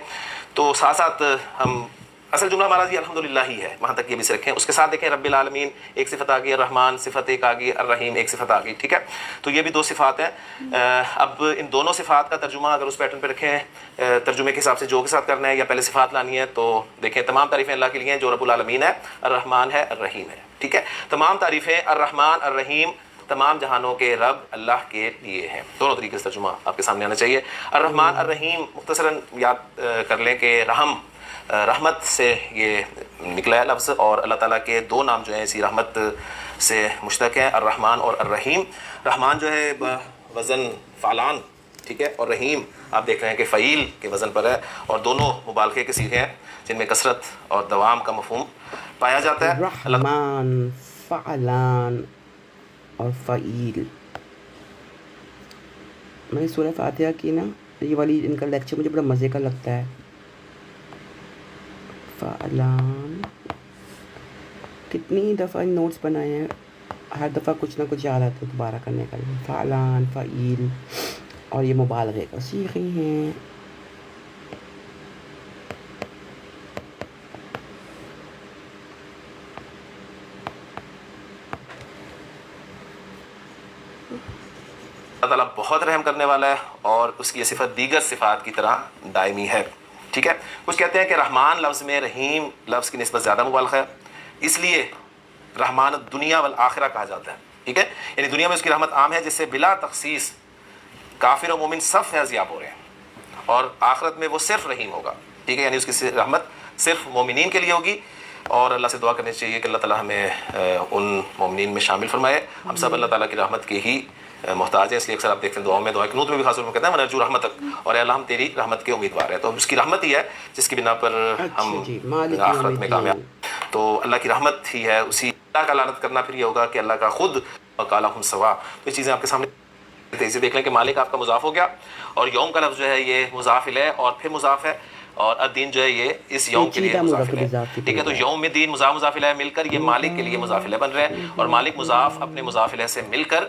تو ساتھ ساتھ ہم اصل جملہ ہمارا جی الحمدللہ ہی ہے، وہاں تک یہ بھی سے رکھیں. اس کے ساتھ دیکھیں رب العالمین ایک صفت آ گئی، الرحمن صفت ایک آ گئی، الرحیم ایک صفت آ گئی، ٹھیک ہے. تو یہ بھی 2 صفات ہیں. اب ان دونوں صفات کا ترجمہ اگر اس پیٹرن پہ رکھیں ترجمے کے حساب سے جو کے ساتھ کرنا ہے یا پہلے صفات لانی ہے، تو دیکھیں تمام تعریفیں اللہ کے لیے ہیں جو رب العالمین ہے، الرحمن ہے، الرحیم ہے، ٹھیک ہے. تمام تعریفیں الرحمن الرحیم تمام جہانوں کے رب اللہ کے لیے ہیں. دونوں طریقے سے ترجمہ آپ کے سامنے آنا چاہیے. الرحمن الرحیم مختصراً یاد کر لیں کہ رحمت سے یہ نکلا ہے لفظ، اور اللہ تعالیٰ کے 2 نام جو ہیں اسی رحمت سے مشتق ہیں، الرحمن اور الرحیم. رحمان جو ہے وزن فعلان، ٹھیک ہے، اور رحیم آپ دیکھ رہے ہیں کہ فعیل کے وزن پر ہے، اور دونوں مبالغے کے صیغے ہیں جن میں کثرت اور دوام کا مفہوم پایا جاتا ہے. رحمان، فعلان اور فعیل. میں نے سورہ فاتحہ کی نا، یہ والی ان کا لیکچر مجھے بڑا مزے کا لگتا ہے. فعلان. کتنی دفعہ نوٹس بنائے ہیں, ہر دفعہ کچھ نہ کچھ یاد آتا ہے دوبارہ کرنے کا. فعلان, فعیل, اور یہ مبالغے کا صیغے ہیں. اللہ تعالیٰ بہت رحم کرنے والا ہے اور اس کی یہ صفت دیگر صفات کی طرح دائمی ہے. ٹھیک ہے. کچھ کہتے ہیں کہ رحمان لفظ میں رحیم لفظ کی نسبت زیادہ مبالغہ ہے, اس لیے رحمان الدنیا والآخرہ کہا جاتا ہے. ٹھیک ہے. یعنی دنیا میں اس کی رحمت عام ہے جس سے بلا تخصیص کافر و مومن سب فیضیاب ہو رہے ہیں, اور آخرت میں وہ صرف رحیم ہوگا. ٹھیک ہے. یعنی اس کی رحمت صرف مومنین کے لیے ہوگی, اور اللہ سے دعا کرنی چاہیے کہ اللہ تعالیٰ ہمیں ان مومنین میں شامل فرمائے. ہم سب اللہ تعالیٰ کی رحمت کے ہی محتاج ہیں, اس لیے اکثر آپ دیکھتے ہیں دعاؤں میں, دعا قنوت میں بھی خاص طور پر کہتے ہیں ونرجو رحمتک, اور اے اللہ ہم تیری رحمت کے امیدوار ہیں. تو اس کی رحمت ہی ہے جس کی بنا پر ہم آخرت میں کامیاب. تو اللہ کی رحمت ہی ہے, اسی اللہ کا لعنت کرنا پھر یہ ہوگا کہ اللہ کا خود وقالہم سوا. تو یہ چیزیں آپ کے سامنے اسے دیکھ لیں کہ مالک آپ کا مضاف ہو گیا, اور یوم کا لفظ جو ہے یہ مضاف ہے اور پھر مضاف ہے, اور الدین جو ہے یہ اس یوم کے لیے مضاف ہے. ٹھیک ہے. تو یوم دین مضاف ہے مل کر یہ مالک کے لیے مضاف بن رہے ہیں, اور مالک مضاف اپنے مضاف سے مل کر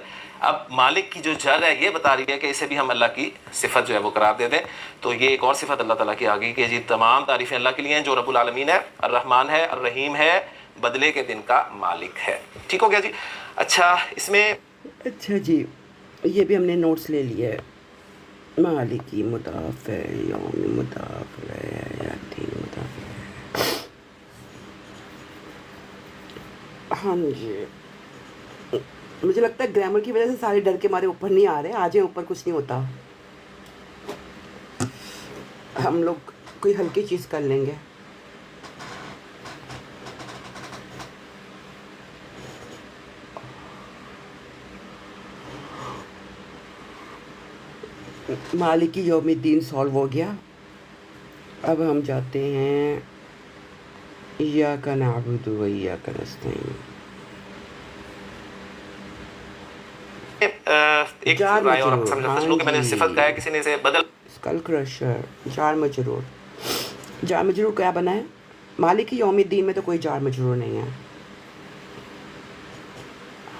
اب مالک کی جو جر ہے یہ بتا رہی ہے کہ اسے بھی ہم اللہ کی صفت جو ہے وہ قرار دے دیں. تو یہ ایک اور صفت اللہ تعالیٰ کی آ گئی کہ جی تمام تعریفیں اللہ کے لیے ہیں جو رب العالمین ہے, الرحمن ہے, الرحیم ہے, بدلے کے دن کا مالک ہے. ٹھیک ہو گیا جی. اچھا اس میں اچھا جی, یہ بھی ہم نے نوٹس لے لیے. مالکی مضاف ہے, یوم مضاف ہے, یاتین مضاف ہے. ہاں جی, مجھے لگتا ہے گرامر کی وجہ سے سارے ڈر کے مارے اوپر نہیں آ رہے. آ جائیں اوپر, کچھ نہیں ہوتا, ہم لوگ کوئی ہلکی چیز کر لیں گے. مالکی یوم الدین سالو ہو گیا. اب ہم جاتے ہیں ایاک نعبد و ایاک نستعین. ایک رائے اور سمجھو کہ میں نے صفت کہا ہے, کسی نے اسے بدل اسکل کرشر, جار مجرور. جار مجرور کیا بنا ہے؟ مالکی یوم الدین میں تو کوئی جار مجرور نہیں ہے.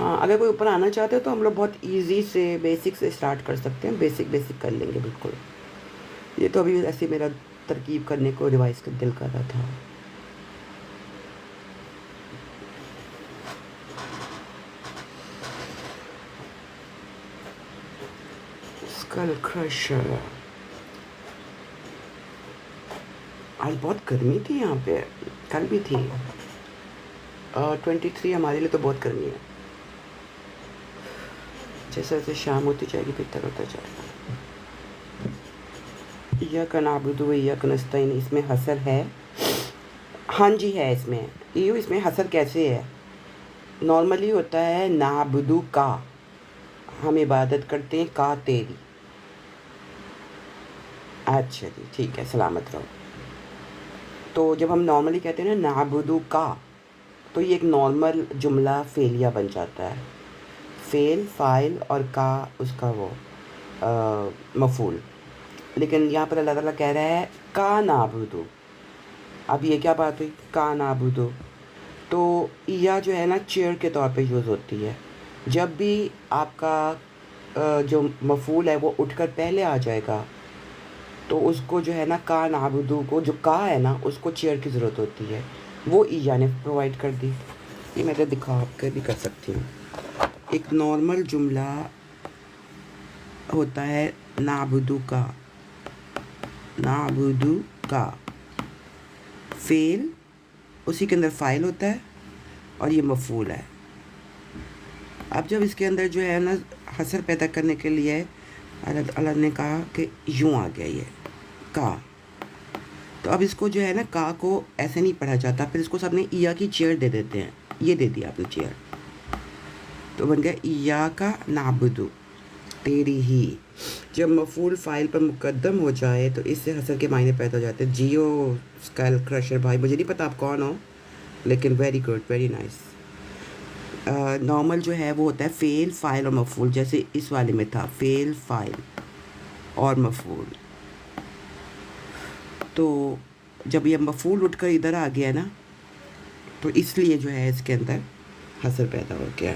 ہاں, اگر کوئی اوپر آنا چاہتے ہو تو ہم لوگ بہت ایزی سے بیسک سے اسٹارٹ کر سکتے ہیں. بیسک کر لیں گے بالکل. یہ تو ابھی ایسے میرا ترکیب کرنے کو ریوائز کا دل کر رہا تھا. اسکل کرشر. آج بہت گرمی تھی یہاں پہ, کل بھی تھی. 23 ہمارے لیے تو بہت گرمی ہے. جیسے جیسے شام ہوتی جائے گی بہتر ہوتا جائے گا. ایاک نعبد و ایاک نستعین, اس میں حسر ہے. ہاں جی ہے اس میں. اس میں حسر کیسے ہے؟ نارملی ہوتا ہے نعبدو کا, ہم عبادت کرتے ہیں کا تیری. اچھا جی ٹھیک ہے, سلامت رہو. تو جب ہم نارملی کہتے ہیں نا نعبدو کا, تو یہ ایک نارمل جملہ فعلیہ بن جاتا ہے. فعل, فاعل, اور کا اس کا وہ مفعول. لیکن یہاں پر اللہ تعالیٰ کہہ رہا ہے کا نعبدو. اب یہ کیا بات ہوئی؟ کا نعبدو. تو یا جو ہے نا چیئر کے طور پہ یوز ہوتی ہے. جب بھی آپ کا جو مفعول ہے وہ اٹھ کر پہلے آ جائے گا تو اس کو جو ہے نا کا نعبدو کو, جو کا ہے نا, اس کو چیئر کی ضرورت ہوتی ہے. وہ یا نے پرووائڈ کر دی. یہ میں تو دکھا آپ کے بھی کر سکتی ہوں. ایک نارمل جملہ ہوتا ہے نعبدو کا. نعبدو کا فعل, اسی کے اندر فاعل ہوتا ہے اور یہ مفعول ہے. اب جب اس کے اندر جو ہے نا حسر پیدا کرنے کے لیے اللہ نے کہا کہ یوں آ گیا یہ کا, تو اب اس کو جو ہے نا کا کو ایسے نہیں پڑھا جاتا, پھر اس کو سب نے ایا کی چیئر دے دیتے ہیں. یہ دے دیا آپ نے چیئر, تو بن گیا ایاک نعبدو, تیری ہی. جب مفعول فاعل پر مقدم ہو جائے تو اس سے حسر کے معنی پیدا ہو جاتے ہیں. جیو اسکل کرشر بھائی, مجھے نہیں پتا آپ کون ہو, لیکن very good, very nice. Normal جو ہے وہ ہوتا ہے فعل, فاعل اور مفعول, جیسے اس والے میں تھا فعل, فاعل اور مفعول. تو جب یہ مفعول اٹھ کر ادھر آ گیا نا تو اس لیے جو ہے اس کے اندر حسر پیدا ہو گیا.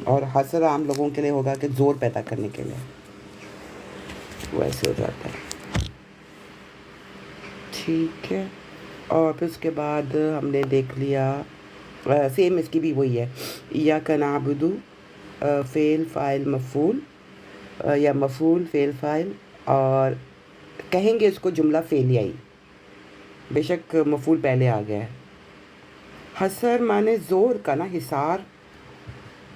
اور حسر عام لوگوں کے لیے ہوگا کہ زور پیدا کرنے کے لیے ویسے ہو جاتا ہے. ٹھیک ہے. اور پھر اس کے بعد ہم نے دیکھ لیا سیم اس کی بھی وہی ہے ایاک نعبد فعل فاعل مفعول یا مفعول فعل فاعل اور کہیں گے اس کو جملہ فعلیہ ہی بے شک مفعول پہلے آ گیا ہے. حسر مانے زور کا نا حصار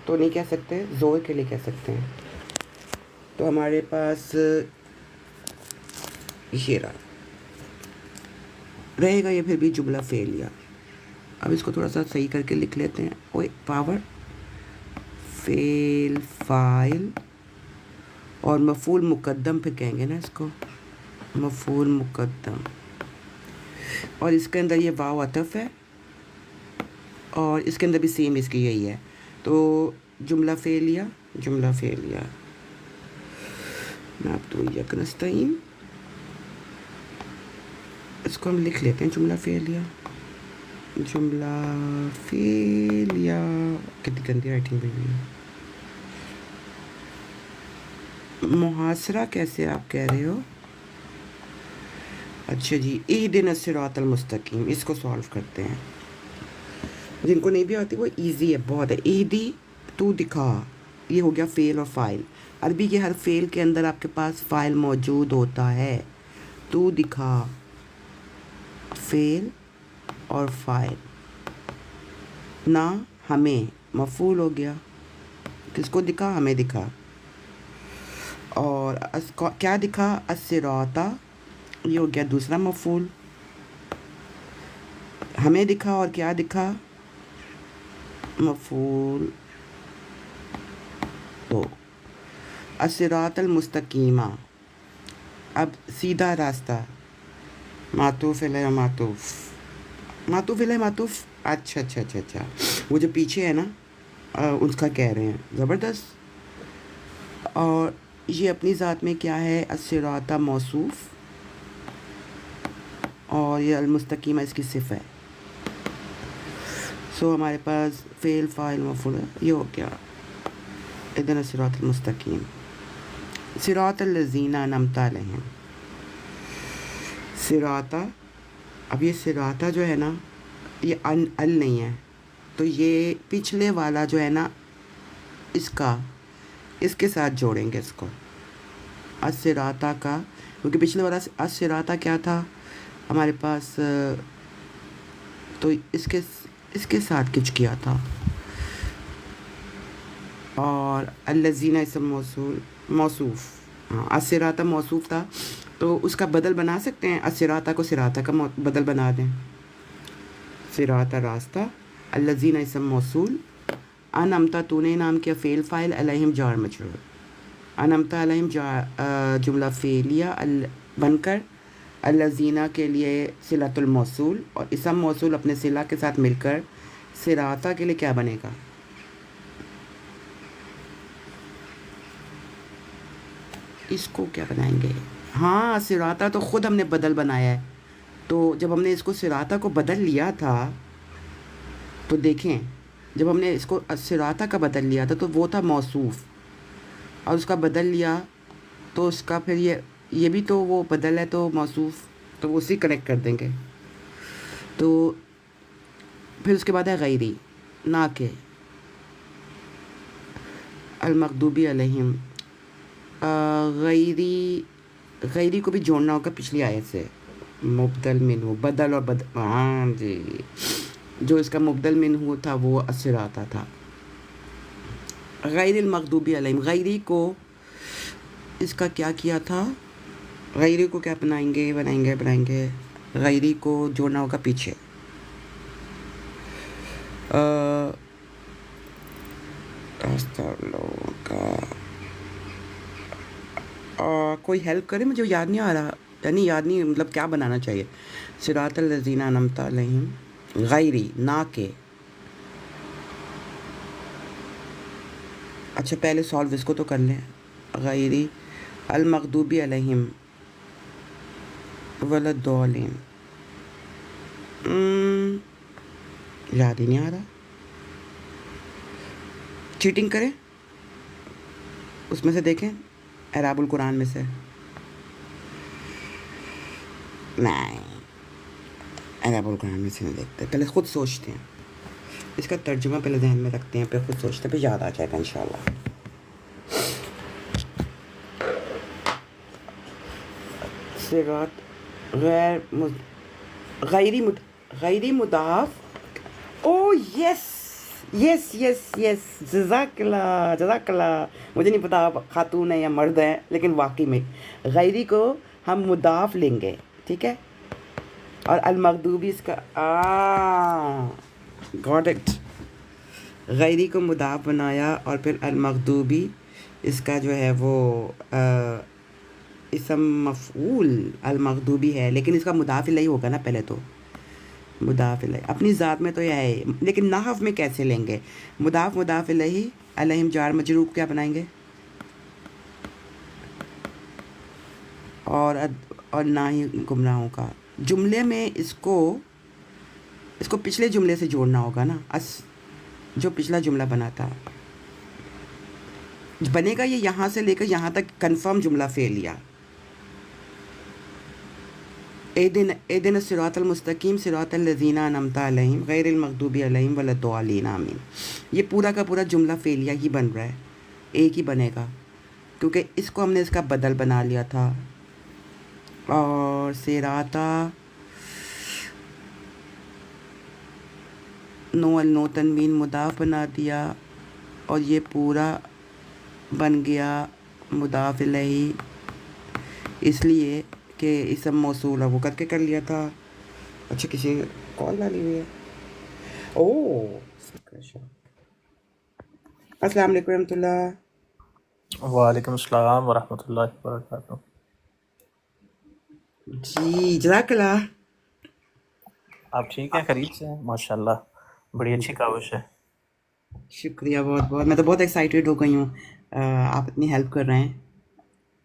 تو نہیں کہہ سکتے زور کے لیے کہہ سکتے ہیں. تو ہمارے پاس یہ رہے گا یہ پھر بھی جملہ فعلیہ. اب اس کو تھوڑا سا صحیح کر کے لکھ لیتے ہیں. اوئے پاور فعل فاعل اور مفعول مقدم پھر کہیں گے نا اس کو مفعول مقدم اور اس کے اندر یہ واو عطف ہے اور اس کے اندر بھی سیم اس کی یہی ہے. تو جملہ فعلیہ نعبد و ایاک نستعین اس کو ہم لکھ لیتے ہیں جملہ فعلیہ کتنی گندی رائٹنگ بھی ہے. محاصرہ کیسے آپ کہہ رہے ہو؟ اچھا جی اہدنا الصراط المستقیم اس کو سالو کرتے ہیں. جن کو نہیں بھی آتی وہ ایزی ہے بہت ہے. اہدی تو دکھا یہ ہو گیا فعل اور فاعل. عربی کے ہر فعل کے اندر آپ کے پاس فاعل موجود ہوتا ہے. تو دکھا فعل اور فاعل نہ ہمیں مفعول ہو گیا کس کو دکھا ہمیں دکھا. اور کیا دکھا الصراط یہ ہو گیا دوسرا مفعول. ہمیں دکھا اور کیا دکھا مفعول. تو الصراط المستقیمہ اب سیدھا راستہ معطوف علیہ معطوف علیہ معطوف اچھا وہ جو پیچھے ہے نا اس کا کہہ رہے ہیں زبردست. اور یہ اپنی ذات میں کیا ہے الصراط موصوف اور یہ المستقیمہ اس کی صفت ہے. سو ہمارے پاس فعل فاعل مفعول یہ ہو گیا اہدنا الصراط المستقیم. صراط الذین انعمت علیہم صراطہ. اب یہ صراطہ جو ہے نا یہ ال نہیں ہے تو یہ پچھلے والا جو ہے نا اس کے ساتھ جوڑیں گے اس کو الصراطہ کا کیونکہ پچھلے والا الصراطہ کیا تھا ہمارے پاس تو اس کے ساتھ کچھ کیا تھا. اور الذین اسم موصوف ہاں الصراط موصوف تھا تو اس کا بدل بنا سکتے ہیں. الصراط کو صراط کا بدل بنا دیں صراط راستہ. الذین اسم موصول انعمت تو نے نام کیا فعل فاعل علیہم جار مجرور. انعمت علیہم جملہ فعلیہ بن کر الذین کے لیے صلۃ الموصول اور اسم موصول اپنے صلہ کے ساتھ مل کر صراط کے لیے کیا بنے گا اس کو کیا بنائیں گے. ہاں صراط تو خود ہم نے بدل بنایا ہے. تو جب ہم نے اس کو صراط کو بدل لیا تھا تو دیکھیں جب ہم نے اس کو صراط کا بدل لیا تھا تو وہ تھا موصوف اور اس کا بدل لیا تو اس کا پھر یہ بھی تو وہ بدل ہے تو موصوف تو وہ اسی کنیکٹ کر دیں گے. تو پھر اس کے بعد ہے غیری نہ کہ المغضوبی علیہم غیری کو بھی جوڑنا ہوگا پچھلی آیت سے مبدل منہ بدل اور ہاں جی جو اس کا مبدل منہ تھا وہ الصراط تھا. غیر المغضوبی علیہم غیری کو اس کا کیا کیا تھا غیری کو کیا بنائیں گے غیری کو جوڑنا ہوگا پیچھے کوئی ہیلپ کرے مجھے یاد نہیں آ رہا یعنی یاد نہیں مطلب کیا بنانا چاہیے. صراط الذین انعمت علیہم غیری نہ کہ اچھا پہلے سالو اس کو تو کر لیں. غیری المغضوبی علیہم ولا الضالین یاد ہی نہیں آ رہا. چیٹنگ کریں اس میں سے دیکھیں اعراب القرآن میں سے. نہیں اعراب القرآن میں سے نہیں دیکھتے, پہلے خود سوچتے ہیں, اس کا ترجمہ پہلے ذہن میں رکھتے ہیں, پھر خود سوچتے ہیں, پھر یاد آ جائے گا انشاءاللہ. صراط غیری مضاف. او یس یس یس یس, جزاک اللہ. مجھے نہیں پتا آپ خاتون ہیں یا مرد ہیں, لیکن واقعی میں غیری کو ہم مضاف لیں گے, ٹھیک ہے, اور المغضوبی اس کا گاٹ اٹ. غیری کو مضاف بنایا اور پھر المغضوبی اس کا جو ہے وہ اسم مفعول المغضوبی ہے, لیکن اس کا مضاف الیہ ہوگا نا پہلے. تو مضاف الیہ اپنی ذات میں تو یہ ہے, لیکن نحو میں کیسے لیں گے؟ مضاف الیہ علیہم جار مجرور کیا بنائیں گے؟ اور نہ ہی گمراہوں کا. جملے میں اس کو پچھلے جملے سے جوڑنا ہوگا نا, جو پچھلا جملہ بنا تھا بنے گا یہ یہاں سے لے کر یہاں تک کنفرم جملہ فعلیہ. اہدنا الصراط المستقیم صراط الذین انعمت علیہم غیر المغضوب علیہم ولا الضالین آمین. یہ پورا کا پورا جملہ فعلیہ ہی بن رہا ہے, ایک ہی بنے گا, کیونکہ اس کو ہم نے اس کا بدل بنا لیا تھا. اور صراطا نو تنوین مضاف بنا دیا, اور یہ پورا بن گیا مضاف الیہ, اس لیے کہ اسم موصول وہ کر کے کر لیا تھا. اچھا کسی کال ڈالی ہوئی ہے. السلام علیکم ورحمۃ اللہ. وعلیکم السلام ورحمۃ اللہ وبرکاتہ. جی جزاک اللہ. آپ ٹھیک ہیں؟ خیریت سے ہیں؟ ماشاء اللہ بڑی اچھی کاوش ہے. شکریہ بہت بہت, میں تو بہت ایکسائٹیڈ ہو گئی ہوں, آپ اتنی ہیلپ کر رہے ہیں.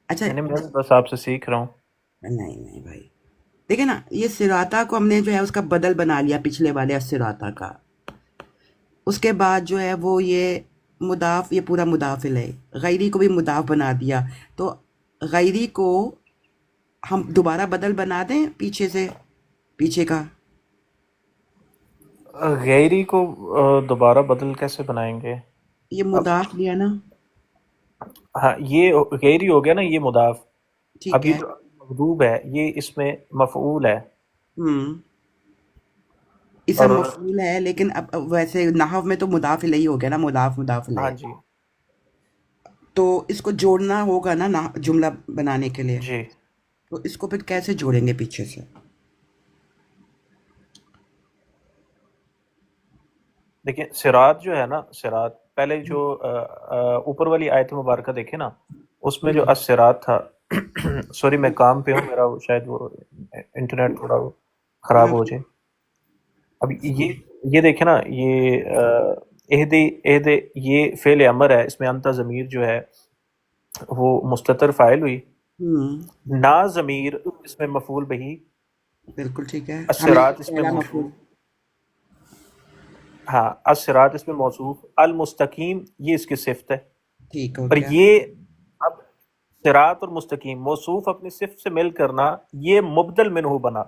اچھا میں بس آپ سے سیکھ رہا ہوں. نہیں بھائی, دیکھیں نا, یہ صراطہ کو ہم نے جو ہے اس کا بدل بنا لیا پچھلے والے صراطہ کا. اس کے بعد جو ہے وہ یہ مضاف, یہ پورا مضاف الیہ, غیری کو بھی مضاف بنا دیا. تو غیری کو ہم دوبارہ بدل بنا دیں پیچھے کا. غیری کو دوبارہ بدل کیسے بنائیں گے؟ یہ مضاف لیا نا, ہاں یہ غیری ہو گیا نا, یہ مضاف. ٹھیک اب یہ ہے. جو مغضوب ہے یہ اس میں مفعول ہے. اسم اور مفعول ہے, لیکن اب ویسے نحو میں تو مضاف الیہ ہو گیا نا, مضاف ہاں الیہ. جی تو اس کو جوڑنا ہوگا نا جملہ بنانے کے لیے. جی. تو اس کو پھر کیسے جوڑیں گے پیچھے سے؟ دیکھیں صراط جو ہے نا, صراط پہلے جو اوپر والی آیت مبارکہ دیکھیں نا, اس میں جو الصراط تھا سوری میں کام پہ ہوں, میرا شاید وہ انٹرنیٹ تھوڑا خراب ہو جائے. اب یہ دیکھیں نا, یہ عہد یہ فعل امر ہے, اس میں انت ضمیر جو ہے وہ مستتر فاعل ہوئی, نا ضمیر اس میں مفعول بہی, بالکل ٹھیک ہے. الصراط اس میں پہلا موصوف, مفعول. ہاں الصراط اس میں موصوف, المستقیم یہ اس کی صفت ہے. ٹھیک ہو پر گیا. یہ اب صراط اور مستقیم موصوف اپنی صفت سے مل کرنا, یہ مبدل منہ بنا.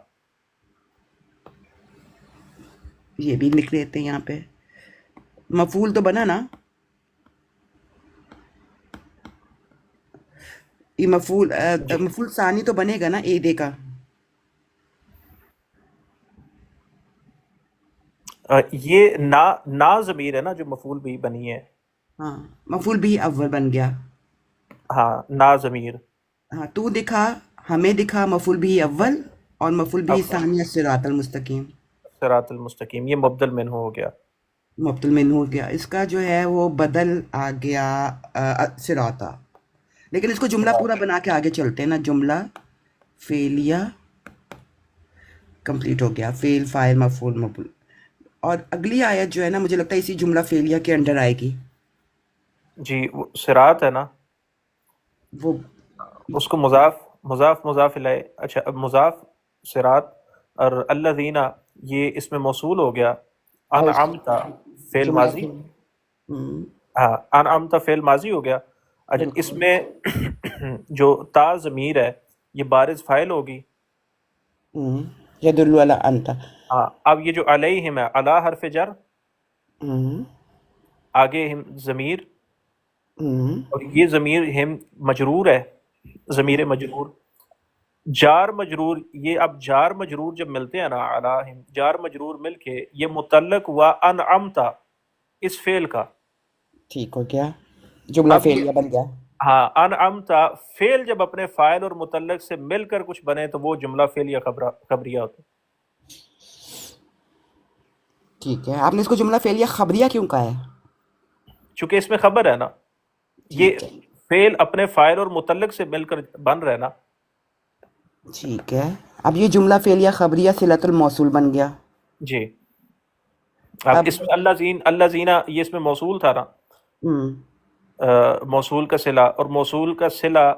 یہ بھی لکھ لیتے ہیں یہاں پہ, مفعول تو بنا نا, یہ مفعول ثانی تو بنے گا نا ایدے کا. یہ نا ضمیر ہے نا جو مفعول بھی بنی ہے. ہاں مفعول بھی اول بن گیا. ہاں نا ضمیر. ہاں تو دکھا, ہمیں دکھا مفعول بھی اول, اور مفعول بھی ثانی صراط المستقیم. صراط المستقیم یہ مبدل منہ ہو گیا, مبدل منہ ہو گیا. اس کا جو ہے وہ بدل آ گیا صراطہ. لیکن اس کو جملہ پورا بنا کے آگے چلتے ہیں نا, جملہ فعلیہ کمپلیٹ ہو گیا, فعل فاعل مفعول مفعول. اور اگلی آیت جو ہے نا, مجھے لگتا ہے اسی جملہ فعلیہ کے انڈر آئے گی. جی وہ صراط ہے نا, وہ اس کو مضاف الیہ. اچھا اب مضاف صراط, اور الذین یہ اس میں موصول ہو گیا. اور اس انعمتا فعل جملہ ماضی. ہاں انعمتا فعل ماضی ہو گیا. اچھا اس بالکل. میں جو تا ضمیر ہے یہ بارز فاعل ہوگی. یدل علی انت. ہاں اب یہ جو علیہم ہے علی حرف جر آگے ہم ضمیر اور یہ ضمیر ہم مجرور ہے ضمیر مجرور. جار مجرور یہ اب جار مجرور جب ملتے ہیں نا علیہم جار مجرور مل کے یہ متعلق ہوا انعمتا اس فعل کا. ٹھیک ہو گیا, جملہ اب یہ فعلیہ بن گیا. ہاں انعمتا فعل جب اپنے فاعل اور متعلق سے مل کر کچھ بنے تو وہ جملہ فعلیہ خبریہ ہوتا ہے. ٹھیک ہے, آپ نے اس کو جملہ فعلیہ خبریہ کیوں کہا ہے؟ چونکہ اس میں خبر ہے نا, یہ ٹھیک ہے. فعل اپنے فاعل اور متعلق سے مل کر بن رہا ہے نا. ٹھیک ہے, اب یہ جملہ فعلیہ خبریہ صلۃ الموصول بن گیا. جی اب اب اس میں اللہ زینہ یہ اس میں موصول تھا نا, موصول کا صلہ اور موصول کا صلہ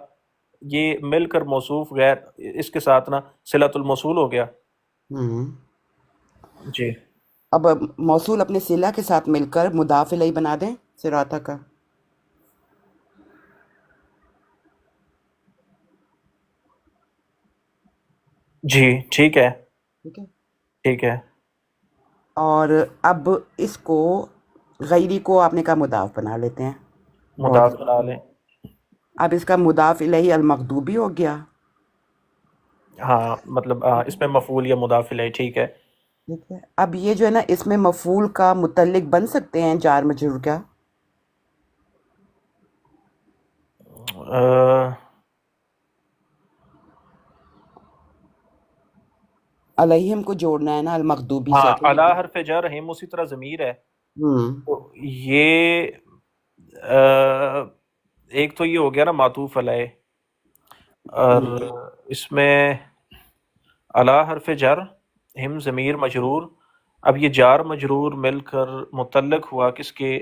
یہ مل کر موصوف غیر اس کے ساتھ نا صلۃ الموصول ہو گیا. جی اب موصول اپنے صلہ کے ساتھ مل کر مضاف الیہ بنا دیں صراطہ کا. جی ٹھیک ہے ٹھیک ہے, ٹھیک ہے. اور اب اس کو غیری کو آپ نے کہا مضاف بنا لیتے ہیں. مضاف بنا لیں. اب اس کا مضاف الیہ المغضوبی ہو گیا. ہاں مطلب اس میں مفعول یا مضاف الیہ. ٹھیک ہے. ٹھیک ہے, اب یہ جو ہے نا اس میں مفعول کا متعلق بن سکتے ہیں جار مجرور کا. علیہم کو جوڑنا ہے نا المغضوبی سے. ہاں علی حرف جر ہم اسی طرح ضمیر ہے. تو یہ ایک تو یہ ہو گیا نا معطوف علیہ, اور اس میں علی حرف جر ہم ضمیر مجرور. اب یہ جار مجرور مل کر متعلق ہوا کس کے,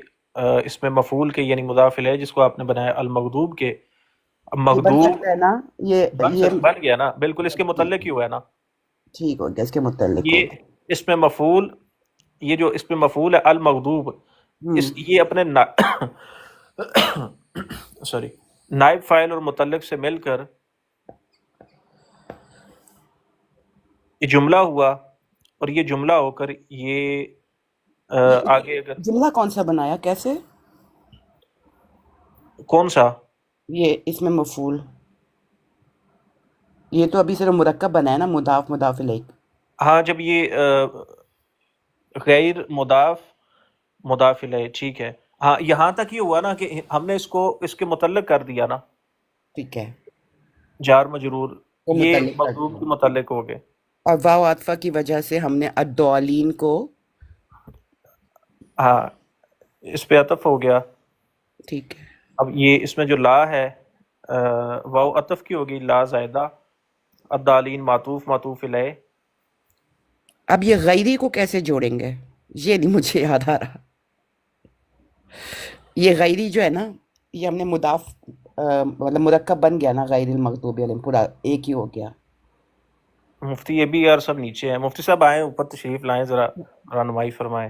اس میں مفعول کے یعنی مضاف الیہ جس کو آپ نے بنایا المغضوب کے. اب یہ بن مغضوب سکتا ہے نا, یہ بن گیا نا, بالکل اس کے متعلق ہی ہوا ہے نا. ٹھیک ہو گیا, اس کے متعلق ہو یہ اس میں مفعول, یہ جو اس میں مفعول ہے المغضوب, اس یہ اپنے سوری نائب فاعل اور متعلق سے مل کر یہ جملہ ہوا, اور یہ جملہ ہو کر یہ آگے اگر جملہ کون سا بنایا, کیسے, کون سا یہ اس میں مفعول, یہ تو ابھی صرف مرکب بنا ہے نا مضاف مضاف الیہ. ہاں جب یہ غیر مضاف مضاف الیہ. ٹھیک ہے, ہاں یہاں تک یہ ہوا نا کہ ہم نے اس کو اس کے متعلق کر دیا نا ٹھیک ہے, جار مجرور, وہ یہ متعلق کر مغضوب دیا. کے متعلق ہو گئے. اور واو عاطفہ کی وجہ سے ہم نے الضالین کو, ہاں اس پہ عطف ہو گیا. ٹھیک ہے, اب یہ اس میں جو لا ہے واو عطف کی ہوگی, لا زائدہ, الضالین معطوف معطوف الیہ. اب یہ غیری کو کیسے جوڑیں گے, یہ نہیں مجھے یاد آ رہا. یہ غیری جو ہے نا یہ ہم نے مضاف مطلب مرکب بن گیا نا, غیر المغضوب علیہم پورا ایک ہی ہو گیا. مفتی یہ بھی یار سب نیچے ہیں, مفتی صاحب آئیں اوپر تشریف لائیں, ذرا رہنمائی فرمائیں.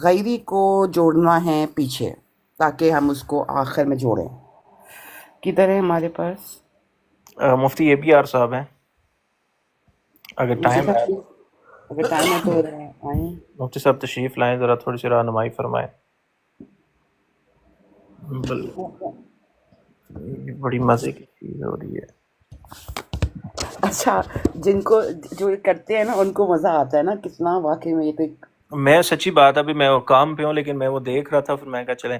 غیری کو جوڑنا ہے پیچھے تاکہ ہم اس کو آخر میں جوڑیں. کدھر ہے ہمارے پاس مفتی یہ بھی یار صاحب ہیں, اگر ٹائم ہے اگر ٹائم ہے تو آئیں. مفتی صاحب تشریف لائیں, ذرا تھوڑی سی رہنمائی فرمائیں. بڑی مزے کی چیز ہو رہی ہے. اچھا, جن کو جو کرتے ہیں نا ان کو مزہ آتا ہے نا کتنا, واقعی میں یہ تو ایک میں سچی بات ابھی میں کام پہ ہوں, لیکن میں وہ دیکھ رہا تھا, پھر میں کہا چلیں.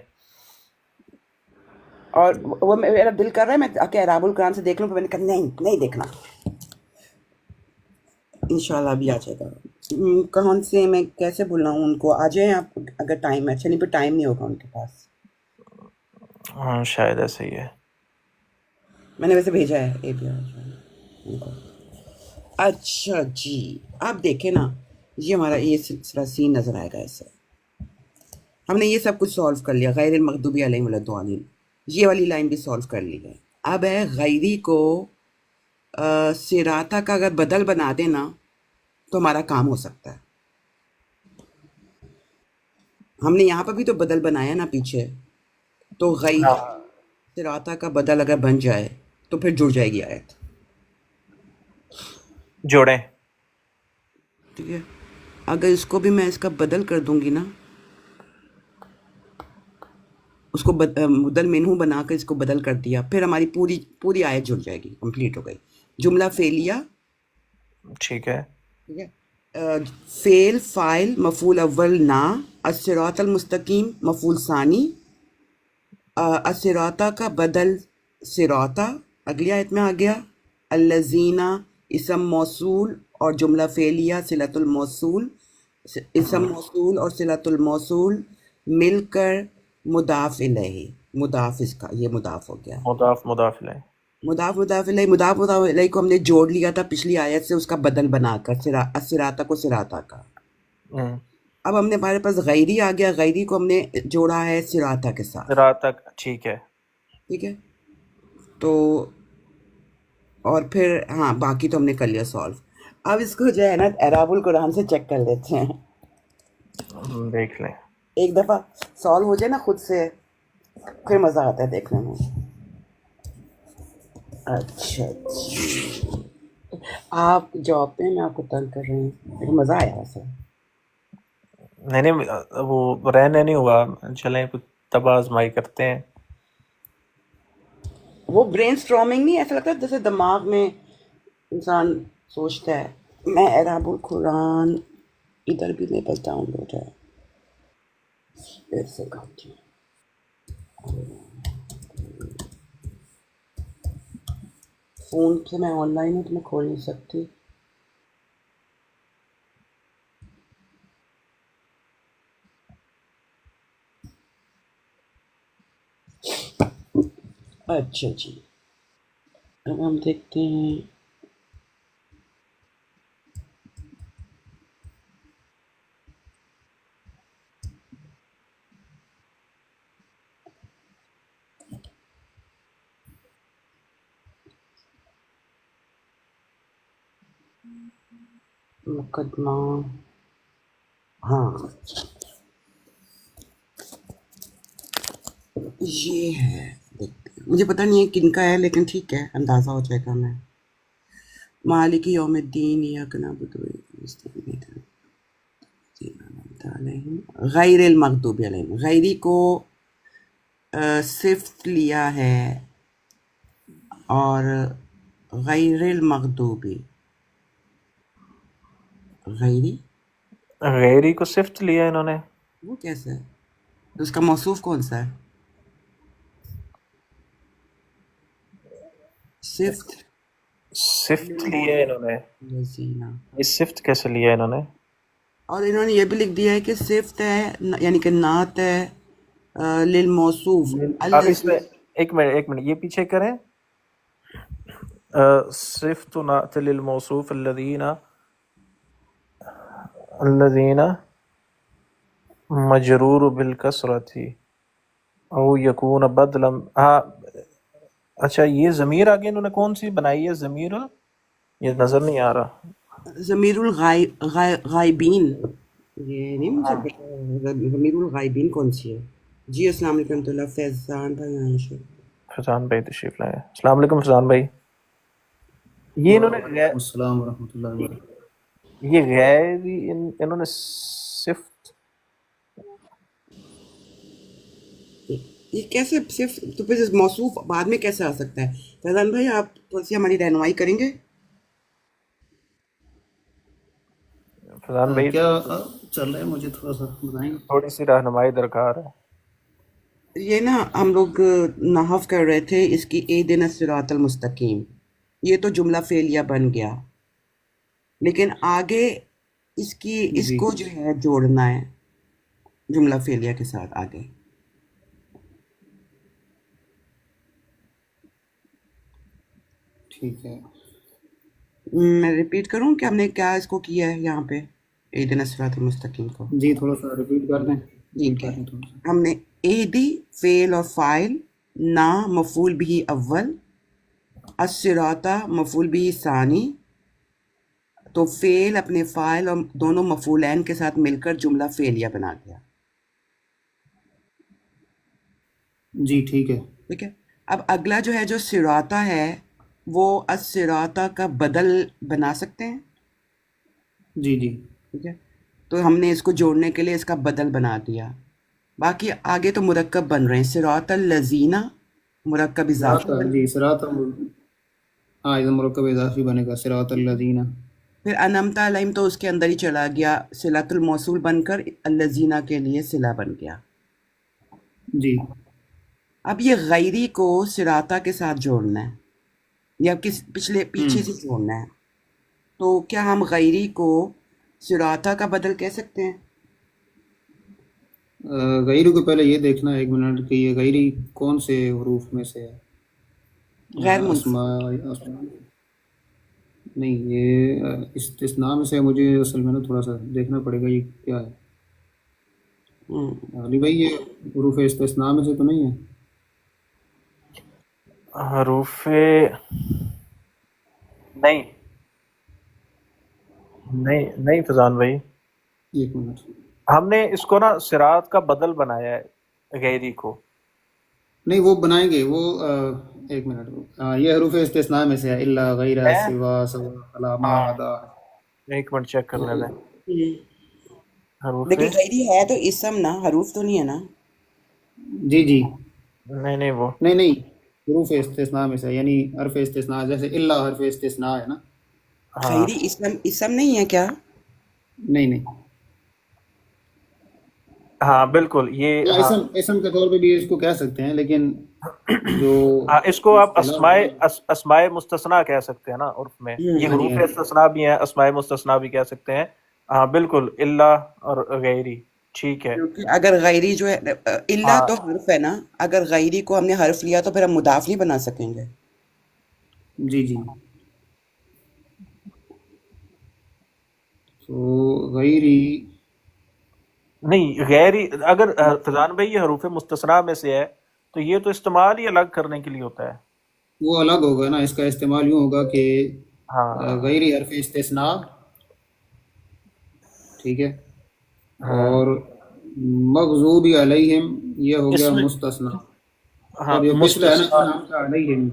اور وہ میرا دل کر رہا ہے میں اعراب القرآن سے دیکھ لوں, پھر میں نے کہا نہیں دیکھنا, انشاءاللہ ابھی آ جائے گا. کہاں سے میں کیسے بلاؤں ان کو, آ جائیں آپ اگر ٹائم ہے. چلیے پھر ٹائم نہیں ہوگا ان کے پاس. ہاں شاید ایسا ہی ہے. میں نے ویسے بھیجا ہے اے بی ان کو. اچھا جی, آپ دیکھیں نا, یہ ہمارا یہ سلسلہ سین نظر آئے گا. ایسے ہم نے یہ سب کچھ سولو کر لیا, غیر المغضوب علیہم ولا الضالین, یہ والی لائن بھی سولو کر لی ہے. اب ہے غیری کو صراطہ کا اگر بدل بنا دینا تو ہمارا کام ہو سکتا ہے. ہم نے یہاں پر بھی تو بدل بنایا نا پیچھے، تو غیر ہاں صراطہ کا بدل اگر بن جائے تو پھر جڑ جائے گی آیت. جوڑیں. ٹھیک ہے، اگر اس کو بھی میں اس کا بدل کر دوں گی نا، اس کو بدل منہو بنا کر اس کو بدل کر دیا، پھر ہماری پوری آیت جڑ جائے گی، کمپلیٹ ہو گئی. جملہ فعلیہ، ٹھیک ہے. ٹھیک ہے، فعل فاعل مفعول اول نا، الصراط المستقیم مفعول ثانی، الصراطہ کا بدل صراطہ اگلی آیت میں آ گیا، الذین اسم موصول اور جملہ فعلیہ صلۃ الموصول، اسم موصول اور صلۃ الموصول مل کر مضاف الیہ، مضاف اس کا یہ مضاف ہو گیا. مضاف الیہ. مضاف الیہ کو ہم نے جوڑ لیا تھا پچھلی آیت سے، اس کا بدل بنا کر الصراطہ کو صراطہ کا. ہوں. اب ہم نے ہمارے پاس غیری آ گیا، غیری کو ہم نے جوڑا ہے صراطہ کے ساتھ. رات تک ٹھیک ہے. ٹھیک ہے، تو اور پھر ہاں باقی تو ہم نے کر لیا سالو. اب اس کو جو ہے نا اعراب القرآن سے چیک کر لیتے ہیں، دیکھ لیں. ایک دفعہ سالو ہو جائے نا خود سے، پھر مزہ آتا ہے دیکھنے میں. اچھا آپ جاب پہ، میں آپ کو تنگ کر رہی ہوں، لیکن مزہ آیا ویسے. نہیں وہ رہنے نہیں ہوا، چلیں کچھ تباہ آزمائی کرتے ہیں. وہ برین اسٹارمنگ نہیں، ایسا لگتا ہے جیسے دماغ میں انسان سوچتا ہے. میں اعراب القرآن ادھر بھی میرے پاس ڈاؤن لوڈ ہے، پھر سے کرتی ہوں. فون سے میں آن لائن ہوں تو میں کھول نہیں سکتی. اچھا جی، اب ہم دیکھتے ہیں. مقدمہ، ہاں یہ ہے، دیکھتے ہیں. مجھے پتہ نہیں ہے کن کا ہے، لیکن ٹھیک ہے اندازہ ہو جائے گا. میں مالک یوم الدین ایاک نعبد و ایاک نستعین غیر المغضوب علیہم، غیری کو صفت لیا ہے، اور غیر المغضوبی غیری کو صفت لیا انہوں نے. وہ کیسے ہے؟ تو اس کا موصوف کون سا ہے؟ صفت لیا انہوں نے. لذینہ. یہ صفت کیسے لیا انہوں نے؟ اور انہوں نے یہ بھی لکھ دیا ہے کہ صفت ہے، یعنی کہ نعت ہے للموصوف آپ اس میں ایک منٹ یہ پیچھے کریں. صفت نعت للموصوف الذین مجرور بالکسرۃ او یکون بدلا. ہاں اچھا، یہ ضمیر آگے انہوں نے کون سی بنائی ہے؟ ضمیر یہ نظر نہیں آ رہا. ضمیر الغائبین، یہ نہیں مجھے پتا ضمیر الغائبین کون سی ہے. جی السلام علیکم ورحمۃ اللہ. فیضان بھائی عائشہ، فضان بھائی تشریف لائے. السلام علیکم فضان بھائی. یہ انہوں نے السلام ورحمۃ اللہ وبرکاتہ. یہ غیری انہوں نے صفت یہ کیسے صرف تو پھر موصوف بعد میں کیسے آ سکتا ہے؟ فیضان بھائی آپ تھوڑی سی ہماری رہنمائی کریں گے؟ فضان بھائی کیا چل رہا ہے، مجھے تھوڑا سا بتائیں گے؟ تھوڑی سی رہنمائی درکار ہے. یہ نا ہم لوگ نحو کر رہے تھے اس کی اہدنا الصراط المستقیم، یہ تو جملہ فعلیہ بن گیا، لیکن آگے اس جی کو جو ہے جوڑنا ہے جملہ فعلیہ کے ساتھ آگے. ٹھیک ہے. میں ریپیٹ کروں کہ ہم نے کیا اس کو کیا ہے یہاں پہ اہدنا الصراط المستقیم کو؟ جی تھوڑا سا ریپیٹ کر دیں. ٹھیک ہے، ہم نے ایدی فعل اور فاعل، نا مفعول بھی اول، الصراطہ مفعول بھی ثانی، تو فعل اپنے فاعل اور دونوں مفعولین کے ساتھ مل کر جملہ فعلیہ بنا گیا. جی ٹھیک ہے. ٹھیک ہے. اب اگلا جو ہے جو سراتا ہے وہ السراتا کا بدل بنا سکتے ہیں. جی جی. ٹھیک ہے. تو ہم نے اس کو جوڑنے کے لیے اس کا بدل بنا دیا. باقی آگے تو مرکب بن رہے ہیں. صراط الذین مرکب اضافی سراتا بن جی گیا. سراتا. ہاں اذا مرکب اضافی بنے گا صراط الذین. پھر انعمت علیہم تو اس کے اندر ہی چلا گیا، صلۃ الموصول بن کر الذین کے لیے صلہ بن گیا. جی. اب یہ غیری کو صراطہ کے ساتھ جوڑنا ہے یا پیچھے سے جوڑنا ہے. تو کیا ہم غیری کو صراطہ کا بدل کہہ سکتے ہیں؟ غیری کو پہلے یہ دیکھنا ہے 1 منٹ کہ یہ غیری کون سے حروف میں سے ہے. غیر منصب. اسماء نہیں، یہ استثناء میں سے. مجھے اصل میں نا تھوڑا سا دیکھنا پڑے گا یہ کیا ہے. علی بھائی یہ حروف استثناء میں سے تو نہیں ہے؟ حروف نہیں نہیں نہیں فضان بھائی، 1 منٹ. ہم نے اس کو نا صراط کا بدل بنایا ہے غیری کو. نہیں وہ بنائیں گے وہ 1 منٹ. یہ حروف استثناء میں سے ہے. الا غیر ہے؟ سوا سوا علی ما ہاں عدا. 1 منٹ چیک کرنے دیں. حروف لیکن غیری ہے تو اسم نا، حروف تو نہیں ہے نا. جی جی. نہیں وہ نہیں نہیں، حروف استثناء میں سے ہے، یعنی حرف استثناء. جیسے الا حرف استثناء ہے نا. ہاں غیری اسم نہیں ہے کیا؟ نہیں نہیں. ہاں بالکل یہ یا ہاں اسم کے طور پہ بھی اس کو کہہ سکتے ہیں، لیکن جو ہاں اس کو آپ اصطلاح ہے. اسماء مستثنیٰ کہہ سکتے ہیں نا عرف میں. یہ ہاں جی حروف ہاں جی. استثناء بھی ہیں، اسماء مستثنیٰ بھی کہہ سکتے ہیں. ہاں بالکل، اللہ اور غیری. ٹھیک ہے. کیونکہ اگر غیری جو ہے اللہ ہاں تو حرف ہے نا، اگر غیری کو ہم نے حرف لیا تو پھر ہم مضاف نہیں بنا سکیں گے. جی جی. تو غیری نہیں غیری اگر فضان بھائی یہ حروف مستثنیٰ میں سے ہے تو یہ تو استعمال ہی الگ کرنے کے لیے ہوتا ہے. وہ الگ ہوگا نا. اس کا استعمال یوں ہوگا کہ ہاں غیری حرف استثناء. ٹھیک ہے. ہاں اور مغضوب علیہم یہ ہو گیا اس میں مستثنیٰ. ہاں اور جو پچھلا ہے نا مستثنیٰ. انعمت علیہم،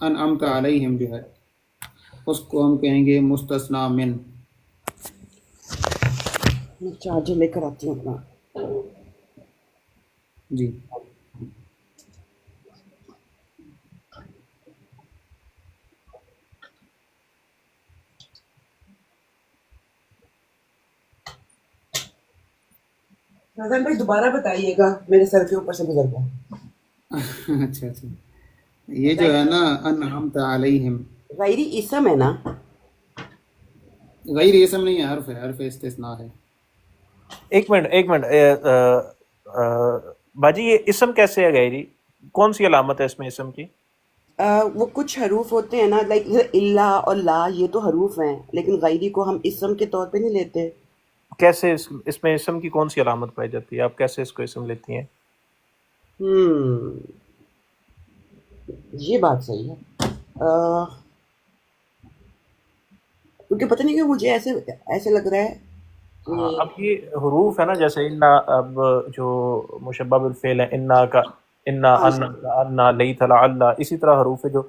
انعمت علیہم جو ہے اس کو ہم کہیں گے مستثنیٰ من. میں چارجر لے کر آتی ہوں اپنا. جی. فیضان بھائی دوبارہ بتائیے گا، میرے سر کے اوپر سے گزر گیا. اچھا اچھا. یہ جو ہے نا انعمت علیہم، غیری اسم ہے نا. غیر اسم نہیں ہے، حرف ہے، حرف استثناء ہے. 1 منٹ باجی یہ اسم کیسے ہے غیری؟ کون سی علامت ہے اس میں اسم کی؟ وہ کچھ حروف ہوتے ہیں نا، لائک اللہ اور لا، یہ تو حروف ہیں، لیکن غیری کو ہم اسم کے طور پہ نہیں لیتے. کیسے اس میں اسم کی کون سی علامت پائی جاتی ہے؟ آپ کیسے اس کو اسم لیتی ہیں؟ یہ بات صحیح ہے. کیونکہ پتہ نہیں کہ مجھے ایسے لگ رہا ہے ہاں کہ اب یہ حروف ہے نا، جیسے انا، اب جو مشبہ بالفعل ہے انا کا، انا ہاں انا کا، انا لیت لعل، اسی طرح حروف جو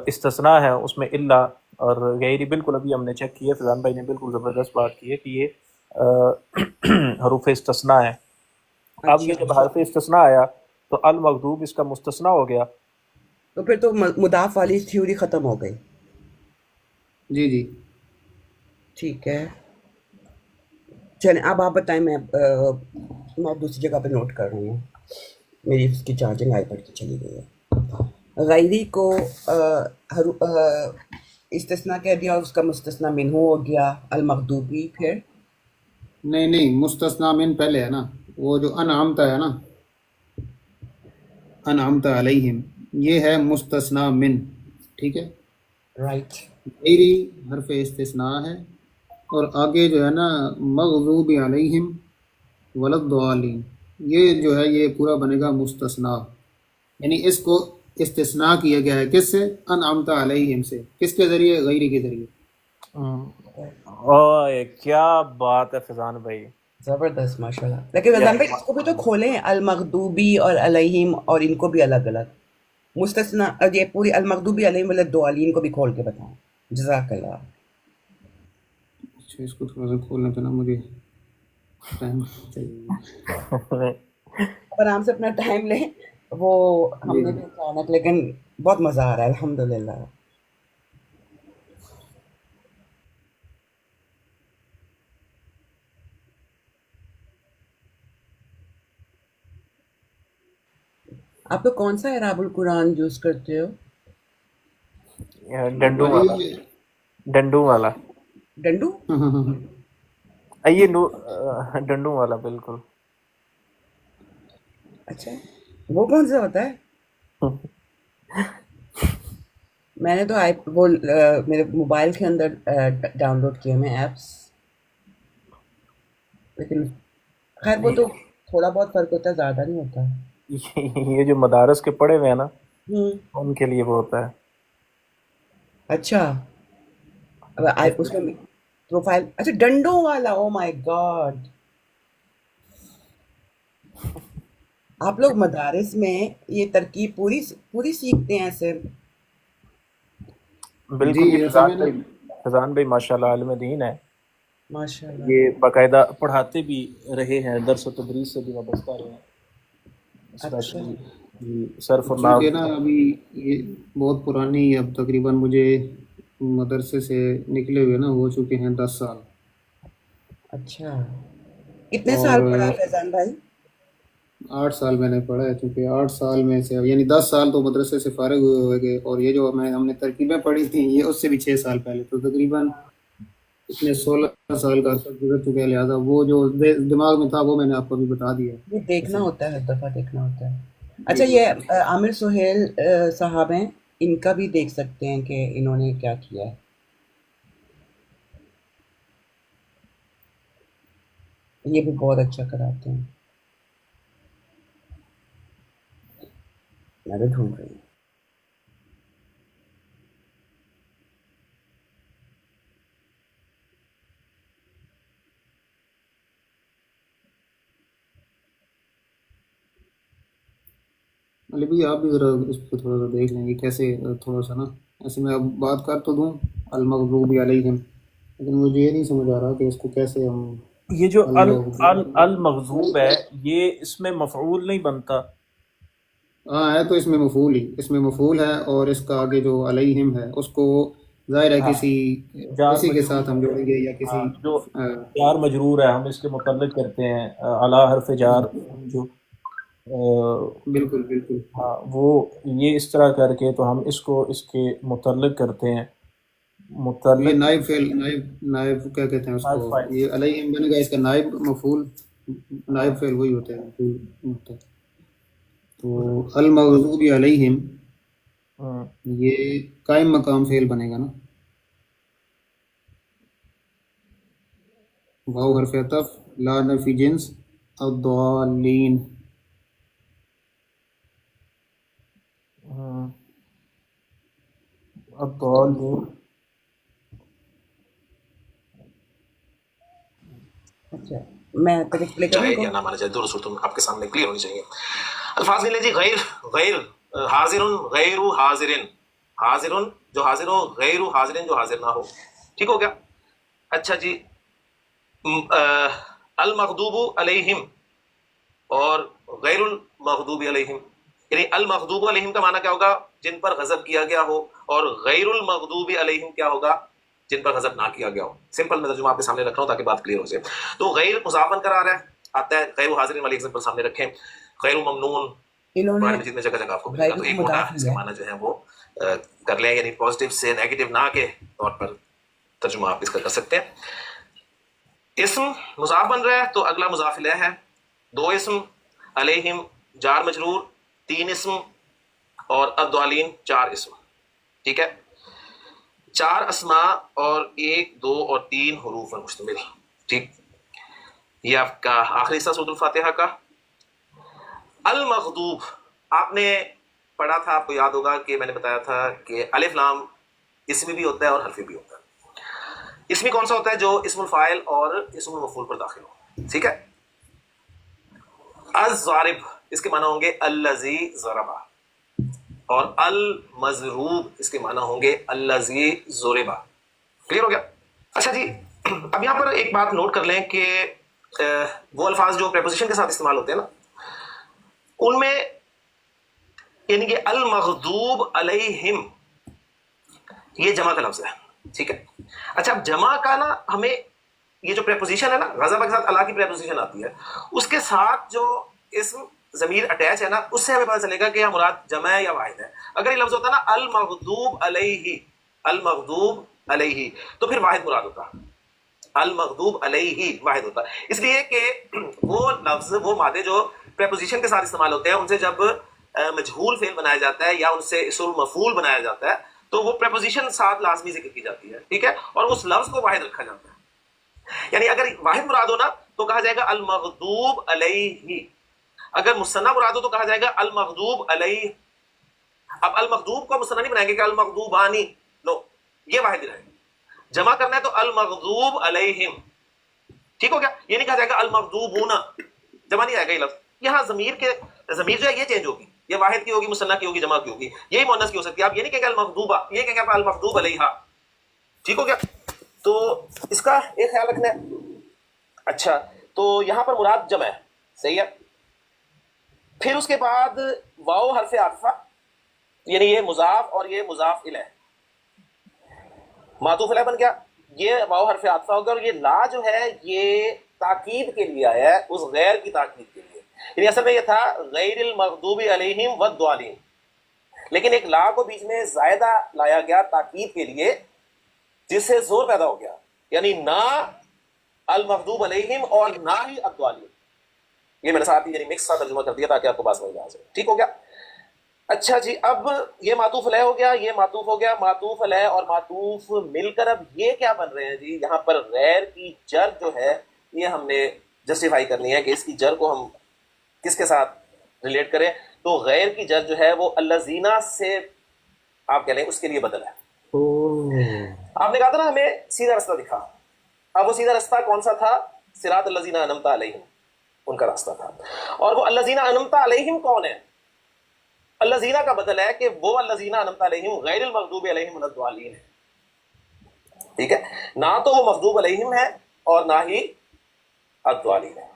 استثناء ہے اس میں الا اور غیری. بالکل ابھی ہم نے چیک کیا، فضان بھائی نے بالکل زبردست بات کی ہے کہ یہ حروف استثناء ہے. اب یہ اچھا، جب حرف استثناء آیا تو المغضوب اس کا مستثنیٰ ہو گیا. تو پھر تو مضاف والی تھیوری ختم ہو گئی. جی جی. ٹھیک ہے، چلیں اب آپ بتائیں. میں دوسری جگہ پہ نوٹ کر رہی ہوں. میری اس کی چارجنگ آئی پڑ کی چلی گئی ہے. غیری کو استثناء کہہ دیا اور اس کا مستثنیٰ منہ ہو گیا المغضوبی. پھر نہیں نہیں، مستثنیٰ من پہلے ہے نا. وہ جو انعمت ہے نا، انعمت علیہم، یہ ہے مستثنیٰ من. ٹھیک ہے. رائٹ. غیری حرف استثناء ہے، اور آگے جو ہے نا مغضوب علیہم ولضالین، یہ جو ہے یہ پورا بنے گا مستثنیٰ. یعنی اس کو استثناء کیا گیا ہے کس سے؟ انعمت علیہم سے. کس کے ذریعے؟ غیری کے ذریعے. اوئے کیا بات ہے فضان بھائی. زبردست ماشاء اللہ. لیکن رضوان بھائی اس کو بھی تو کھولیں, المغضوبی اور علیہم, اور ان کو بھی الگ الگ مستثنا, یہ پوری المغضوبی علیہم والضالین کو بھی کھول کے بتائیں. جزاک اللہ. اچھا اس کو تھوڑا سا کھولنے پہ نا مجھے ٹائم چاہیے. آرام سے اپنا ٹائم لیں. وہ ہم نے بھی اچانک, لیکن بہت مزہ آ رہا ہے الحمدللہ. آپ لوگ کون سا اعراب القرآن یوز کرتے ہو؟ ڈنڈو والا, ڈنڈو والا, ڈنڈو؟ یہ ڈنڈو والا بالکل. اچھا وہ کون سا ہوتا ہے؟ میں نے تو وہ میرے موبائل کے اندر ڈاؤن لوڈ کیے میں ایپس, لیکن خیر وہ تو تھوڑا بہت فرق ہوتا ہے, زیادہ نہیں ہوتا. یہ جو مدارس کے پڑھے ہوئے ہیں نا, ان کے لیے وہ ہوتا ہے. اچھا اس میں پروفائل, اچھا ڈنڈوں والا, او مائی گاڈ. آپ لوگ مدارس میں یہ ترکیب پوری سیکھتے ہیں ایسے؟ بالکل. فضان بھائی ماشاء اللہ عالم دین ہے, ماشاء اللہ. یہ باقاعدہ پڑھاتے بھی رہے ہیں, درس و تدریس سے بھی وابستہ رہے ہیں. صرف اور چونکہ نا ابھی یہ بہت پرانی, اب تقریباً مجھے مدرسے سے نکلے ہوئے نا ہو چکے ہیں 10 سال. اچھا کتنے سال پڑھا فیضان بھائی؟ 8 سال میں نے پڑھا ہے. چونکہ 8 سال میں سے یعنی 10 سال تو مدرسے سے فارغ ہوئے گئے, اور یہ جو ہم نے ترکیبیں پڑھی تھیں یہ اس سے بھی 6 سال پہلے, تو تقریباً اتنے 16 سال کا گزر چکے ہیں. لہٰذا وہ جو دماغ میں تھا وہ میں نے آپ کو بھی بتا دیا. یہ دیکھنا ہوتا ہے, ہر دفعہ دیکھنا ہوتا ہے. اچھا یہ عامر سہیل صاحب ہیں, ان کا بھی دیکھ سکتے ہیں کہ انہوں نے کیا کیا ہے. یہ بھی بہت اچھا کراتے ہیں. میں بھی ڈھونڈ رہی ہوں. علی بھائی آپ بھی ذرا اس پہ تھوڑا سا دیکھ لیں گے کیسے, تھوڑا سا نا ایسے میں اب بات کر تو دوں المغضوب علیہم, لیکن مجھے یہ نہیں سمجھ آ رہا کہ اس کو کیسے ہم. یہ جو المغضوب ہے, یہ اس میں مفعول نہیں بنتا. ہاں ہے تو اس میں مفعول ہی, اس میں مفعول ہے, اور اس کا آگے جو علیہم ہے اس کو ظاہر ہے کسی کے ساتھ ہم جوڑیں گے, یا کسی جو جار مجرور ہے ہم اس کے متعلق کرتے ہیں اعلیٰ حرف جار, جو بالکل بالکل ہاں وہ یہ اس طرح کر کے تو ہم اس کو اس کے متعلق کرتے ہیں. یہ متعلق نائب فعل, نائب کیا کہتے ہیں اس کو, یہ علیہم بنے گا, اس کا نائب مفعول, نائب فعل وہی ہوتا ہے مفعول. تو المغضوب علیہم یہ قائم مقام فعل بنے گا نا, واو حرف عطف, لا نفی جنس, الضالین. اچھا میں پلے چاہے یا نہ مانا جائے, دو صورتوں آپ کے سامنے کلیئر ہونی چاہیے. الفاظ لے جی, غیر حاضر, غیر حاضر, حاضر جو حاضر ہو, غیر حاضر جو حاضر نہ ہو. ٹھیک ہو گیا. اچھا جی, المغضوب علیہم اور غیر المغضوب علیہم, یعنی المغضوب علیہم کا معنی کیا ہوگا, جن پر غضب کیا گیا ہو, اور غیر المغضوب علیہم کیا ہوگا, جن پر غضب نہ کیا گیا ہو. سمپل میں ترجمہ آپ کے سامنے رکھ رہا ہوں تاکہ بات کلیئر ہو جائے. تو غیر مضافن قرار ہے, آتا ہے غیر حاضرین والی ایگزامپل سامنے رکھیں. غیر ممنون قرآن مجید میں جگہ جگہ آپ کو ملے گا, تو ایک ہوتا ہے اس کا معنی جو ہے وہ کر لیں, یعنی پازیٹیو سے نیگیٹو نہ کے طور پر ترجمہ آپ اس کا کر سکتے ہیں. اسم مضاف بن رہا ہے تو اگلا مضاف الیہ ہے. 2 اسم, علیہم جار مجرور, 3 اسم, اور الضالین 4 اسم. ٹھیک ہے, 4 اسماء اور 1, 2 اور 3 حروف پر مشتمل. ٹھیک, یہ آپ کا آخری حصہ سورۃ الفاتحہ کا. المغضوب آپ نے پڑھا تھا, آپ کو یاد ہوگا کہ میں نے بتایا تھا کہ الف لام اسمی بھی ہوتا ہے اور حرفی بھی ہوتا ہے. اسمی کون سا ہوتا ہے, جو اسم الفاعل اور اسم المفعول پر داخل ہو. ٹھیک ہے. الضارب اس کے معنی ہوں گے الذی ضربا, اور المضروب اس کے معنی ہوں گے الذی ضربا. کلیئر ہو گیا؟ اچھا جی, اب یہاں پر ایک بات نوٹ کر لیں کہ وہ الفاظ جو پریپوزیشن کے ساتھ استعمال ہوتے ہیں نا, ان میں یعنی کہ المغضوب علیہم یہ جمع کا لفظ ہے, ٹھیک ہے. اچھا, اب جمع کا نا ہمیں یہ جو پریپوزیشن ہے نا, غضب کے ساتھ اللہ کی پریپوزیشن آتی ہے, اس کے ساتھ جو اسم ضمیر اٹیچ ہے نا, اس سے ہمیں پتہ چلے گا کہ یہ مراد جمع ہے یا واحد ہے. اگر یہ لفظ ہوتا نا المغضوب علیہ, المغضوب علیہ, تو پھر واحد مراد ہوتا, المغضوب علیہ واحد ہوتا. اس لیے کہ وہ لفظ, وہ مادے جو پریپوزیشن کے ساتھ استعمال ہوتے ہیں, ان سے جب مجہول فعل بنایا جاتا ہے یا ان سے اسم المفعول بنایا جاتا ہے, تو وہ پریپوزیشن ساتھ لازمی ذکر کی جاتی ہے, ٹھیک ہے, اور اس لفظ کو واحد رکھا جاتا ہے. یعنی اگر واحد مراد ہو نا تو کہا جائے گا المغضوب علیہ, اگر مثنیٰ مراد ہو تو کہا جائے گا المغضوب علیہ. اب المغضوب کو مثنیٰ نہیں بنائیں گے کہ المغضوبانی, نو, یہ واحد رہے گا. جمع کرنا ہے تو المغضوب علیہم, ٹھیک ہو گیا. یہ نہیں کہا جائے گا المغضوبون, جمع نہیں آئے گا یہ لفظ. یہاں ضمیر جو ہے یہ چینج ہوگی, یہ واحد کی ہوگی, مثنیٰ کی ہوگی, جمع کی ہوگی, یہی مؤنث کی ہو سکتی ہے. آپ یہ نہیں کہیں گے المغضوبہ, یہ کہیں گے المغضوب علیہا, ٹھیک ہو گیا. تو اس کا ایک خیال رکھنا ہے. اچھا, تو یہاں پر مراد جمع ہے, صحیح ہے. پھر اس کے بعد واو حرف عطف, یعنی یہ مضاف اور یہ مضاف الیہ, معطوف علیہ بن گیا. یہ واو حرف عطف ہوگا, اور یہ لا جو ہے یہ تاکید کے لیے آیا ہے, اس غیر کی تاکید کے لیے. یعنی اصل میں یہ تھا غیر المغضوب علیہم والضالین, لیکن ایک لا کو بیچ میں زائدہ لایا گیا تاکید کے لیے, جس سے زور پیدا ہو گیا. یعنی نہ المغضوب علیہم اور نہ ہی الضالین. یہ میں نے ساتھ ہی یعنی مکس سا ترجمہ کر دیا تاکہ آپ کو بات سمجھ میں آ جائے, ٹھیک ہو گیا. اچھا جی, اب یہ معطوف علیہ ہو گیا, یہ معطوف ہو گیا. معطوف علیہ اور معطوف مل کر اب یہ کیا بن رہے ہیں جی, یہاں پر غیر کی جر جو ہے یہ ہم نے جسٹیفائی کرنی ہے کہ اس کی جر کو ہم کس کے ساتھ ریلیٹ کریں. تو غیر کی جر جو ہے وہ الذین سے آپ کہہ لیں اس کے لیے بدل ہے. آپ نے کہا تھا نا ہمیں سیدھا راستہ دکھا, اب وہ سیدھا راستہ کون سا تھا؟ صراط الذین انعمت علیہم, ان کا راستہ تھا. اور وہ الذین انعمت علیہم کون ہے؟ الذین کا بدل ہے کہ وہ الذین انعمت علیہم غیر المغضوب علیہم ولا الضالین ہے, ٹھیک ہے. نہ تو وہ مغضوب علیہم ہے اور نہ ہی الضالین ہے.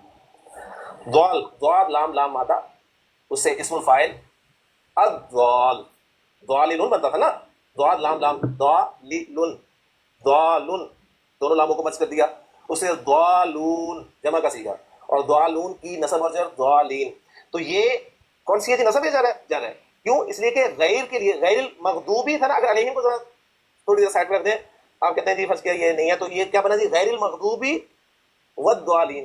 ضال, ضاد لام لام مادہ, اس سے اسم الفاعل الضال, ضالین بنتا تھا نا, ضاد لام لام ضالین, ضالن دونوں لاموں کو مچ کر دیا, اس سے ضالون جمع کا صیغہ, اور ضالون کی نصب اور جر ضالین. تو یہ کون سی ہے جی, نصب ہے جا رہا ہے. کیوں؟ اس لیے کہ غیر کے لیے غیر المغضوبی تھا نا. اگر علیہم کو ذرا تھوڑی دیر سائڈ پہ رکھ دیں, آپ کہتے ہیں جی فرض کیا یہ نہیں ہے, تو یہ کیا بنا جی غیر المغضوبی والضالین,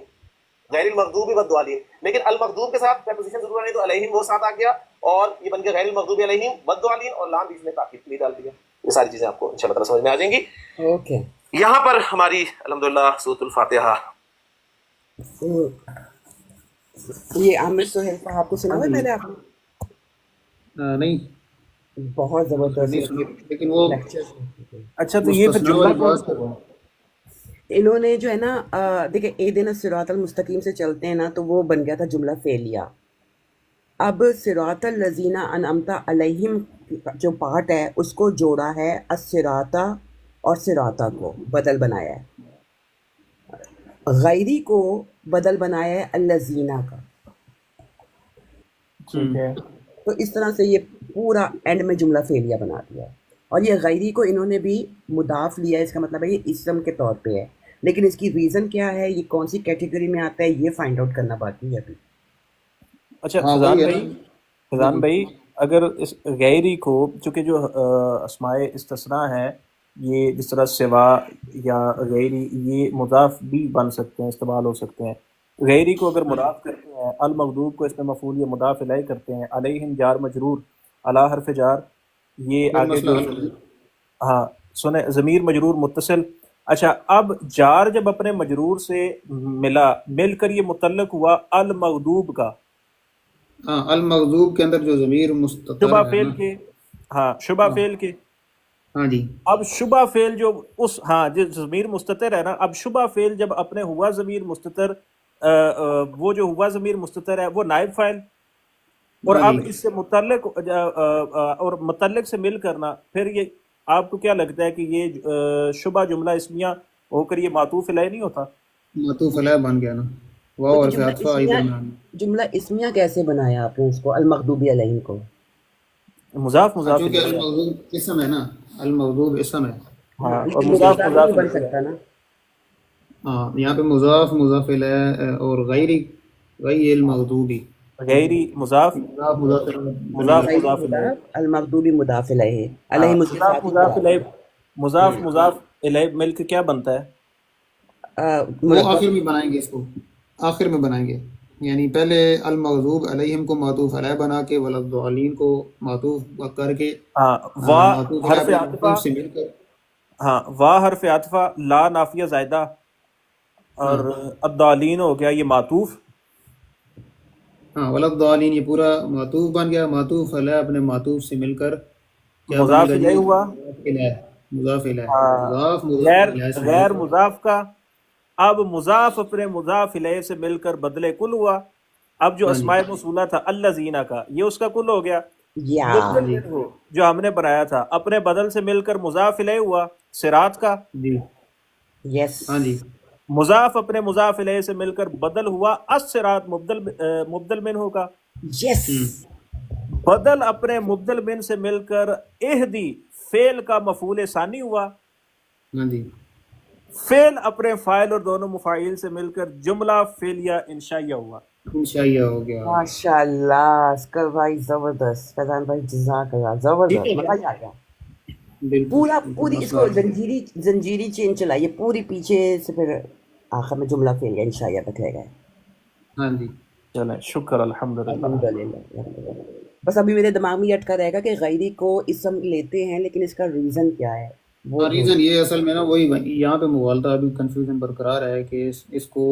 غیر المغضوبی والضالین. لیکن المغضوب کے ساتھ پریپوزیشن ضرور نہیں, تو علیہم وہ ساتھ آ گیا, اور یہ بن گیا غیر المغضوب علیہم والضالین, اور لام بیچ میں تاکید کے لیے ڈال دیا. یہ ساری چیزیں آپ کو انشاءاللہ تعالی سمجھ میں آ جائیں گی. اوکے, یہاں پر ہماری الحمدللہ سورۃ الفاتحہ. یہ عامر سہیل صاحب کو سنا ہوا ہے پہلے آپ نے؟ نہیں بہت زبردست نہیں سنا, لیکن وہ اچھا تو یہ پھر مستثنا جملہ والی کون بات سا ہوا؟ انہوں نے جو ہے نا دیکھیں اہدنا الصراط المستقیم سے چلتے ہیں نا, تو وہ بن گیا تھا جملہ فعلیہ. اب صراط الذین انعمت علیہم جو پارٹ ہے اس کو جوڑا ہے الصراط اور صراطہ کو بدل بنایا ہے, غیری کو بدل بنایا ہے الذین کا. ٹھیک ہے, تو اس طرح سے یہ پورا اینڈ میں جملہ فعلیہ بنا دیا. اور یہ غیری کو انہوں نے بھی مضاف لیا ہے, اس کا مطلب ہے یہ اسم کے طور پہ ہے, لیکن اس کی ریزن کیا ہے, یہ کون سی کیٹیگری میں آتا ہے, یہ فائنڈ آؤٹ کرنا باقی ہے ابھی. اچھا ہاں فضان وہی ہے بھائی, نا. فضان بھائی اگر اس غیری کو, چونکہ جو اسماء استثناء ہے یہ جس طرح سوا یا غیری یہ مضاف بھی بن سکتے ہیں, استعمال ہو سکتے ہیں. غیری کو اگر مضاف کرتے ہیں, المغضوب کو اس میں مفعول یا مضاف الیہ کرتے ہیں, علیہم جار مجرور, علی حرف جار, یہ پھر آگے مسئلہ جو حل ہو گیا. ہاں سنیں ضمیر مجرور متصل. اچھا اب جار جب اپنے مجرور سے مل کر یہ متعلق ہوا المغضوب کا, ہاں المغضوب کے اندر جو ضمیر مستتر شبہ ہے فعل نا, کے, ہاں شبہ ہاں فعل کے. ہاں جی, اب شبہ فعل جو اس, ہاں جو ضمیر مستتر ہے نا, اب شبہ فعل جب اپنے ہوا ضمیر مستتر وہ جو ہوا ضمیر مستتر ہے وہ نائب فاعل، اور ہاں اب جی اس سے متعلق اور متعلق سے مل کرنا، پھر یہ آپ کو کیا لگتا ہے کہ یہ شبہ جملہ اسمیہ ہو کر یہ معطوف علیہ نہیں ہوتا؟ معطوف علیہ بن گیا نا، تو واو یہ حرف عطف آئی درمیان میں۔ جملہ اسمیہ کیسے بنایا آپ نے اس کو المغضوبی علیہم کو؟ مضاف مضاف چونکہ الیہ ہے۔ المغضوب اسم ہے نا، المغضوب اسم ہے، ہاں، اور لیکن مضاف مضاف مضاف نہیں بن الیہ ہے۔ سکتا نا؟ ہاں یہاں پہ مضاف مضاف الیہ اور غیر المغضوبی، غیری مضاف مضاف مضاف الیہ بن مضاف گیا۔ غیر مضاف الیہ، مضاف، المغضوبی مضاف علیہ، ہاں، علیہم اس کے مضاف ساتھ ہی مضاف مضاف الیہ، ہے۔ مضاف مضاف الیہ مل کے کیا بنتا ہے؟ وہ مرکب آخر میں بنائیں گے، اس کو آخر میں بنائیں گے، یعنی پہلے المغضوب علیہم کو معطوف علیہ بنا کے، ولضالین کو معطوف کر کے، ہاں، وا معطوف علیہ حرف اپنے عطفہ، معطوف سے مل کر، ہاں وا حرف عطفہ، لا نافیہ زائدہ، ہاں اور الضالین ہو گیا یہ معطوف۔ ہاں ولضالین یہ پورا معطوف بن گیا، معطوف علیہ اپنے معطوف سے مل کر کیا بنے مضاف گا الیہ جی؟ ہوا، مضاف الیہ، مضاف الیہ، ہاں، مضاف مضاف غیر الیہ سے مل غیر کر، مضاف کا، اب مضاف اپنے مضاف الیہ سے مل کر بدلے کل ہوا۔ اب جو ہاں جی اسماء موصولہ تھا الذین کا، یہ اس کا کل ہو گیا۔ یا ہاں مبدل جی منہ جو ہم نے بنایا تھا اپنے بدل سے مل کر مضاف الیہ ہوا صراط کا، جی یس ہاں جی مضاف اپنے مضاف الیہ سے مل کر بدل ہوا الصراط مبدل منہ کا، یس بدل اپنے مبدل من سے مل کر اہدی فعل کا مفعول ثانی ہوا، ہاں جی فعل اپنے فاعل اور دونوں مفاعیل سے مل کر جملہ فعلیہ انشائیہ ہوا۔ انشائیہ ہو گیا۔ ماشاء اللہ اسکر بھائی زبردست، فیضان بھائی جزاک اللہ، زبردست، مزہ ہی آ گیا پورا، پوری اس کو زنجیری چین چلائیے پوری پیچھے سے، پھر آخر میں جملہ فعلیہ انشائیہ تک رہ گئے۔ ہاں جی چلیں شکر الحمدللہ۔ الحمدللہ۔ بس ابھی میرے دماغ میں یہ اٹکا رہے گا کہ غیری کو اسم لیتے ہیں لیکن اس کا ریزن کیا ہے، وہ ہاں ریزن یہ اصل میں نا وہی یہاں پہ مغالطہ ابھی کنفیوژن برقرار ہے کہ اس کو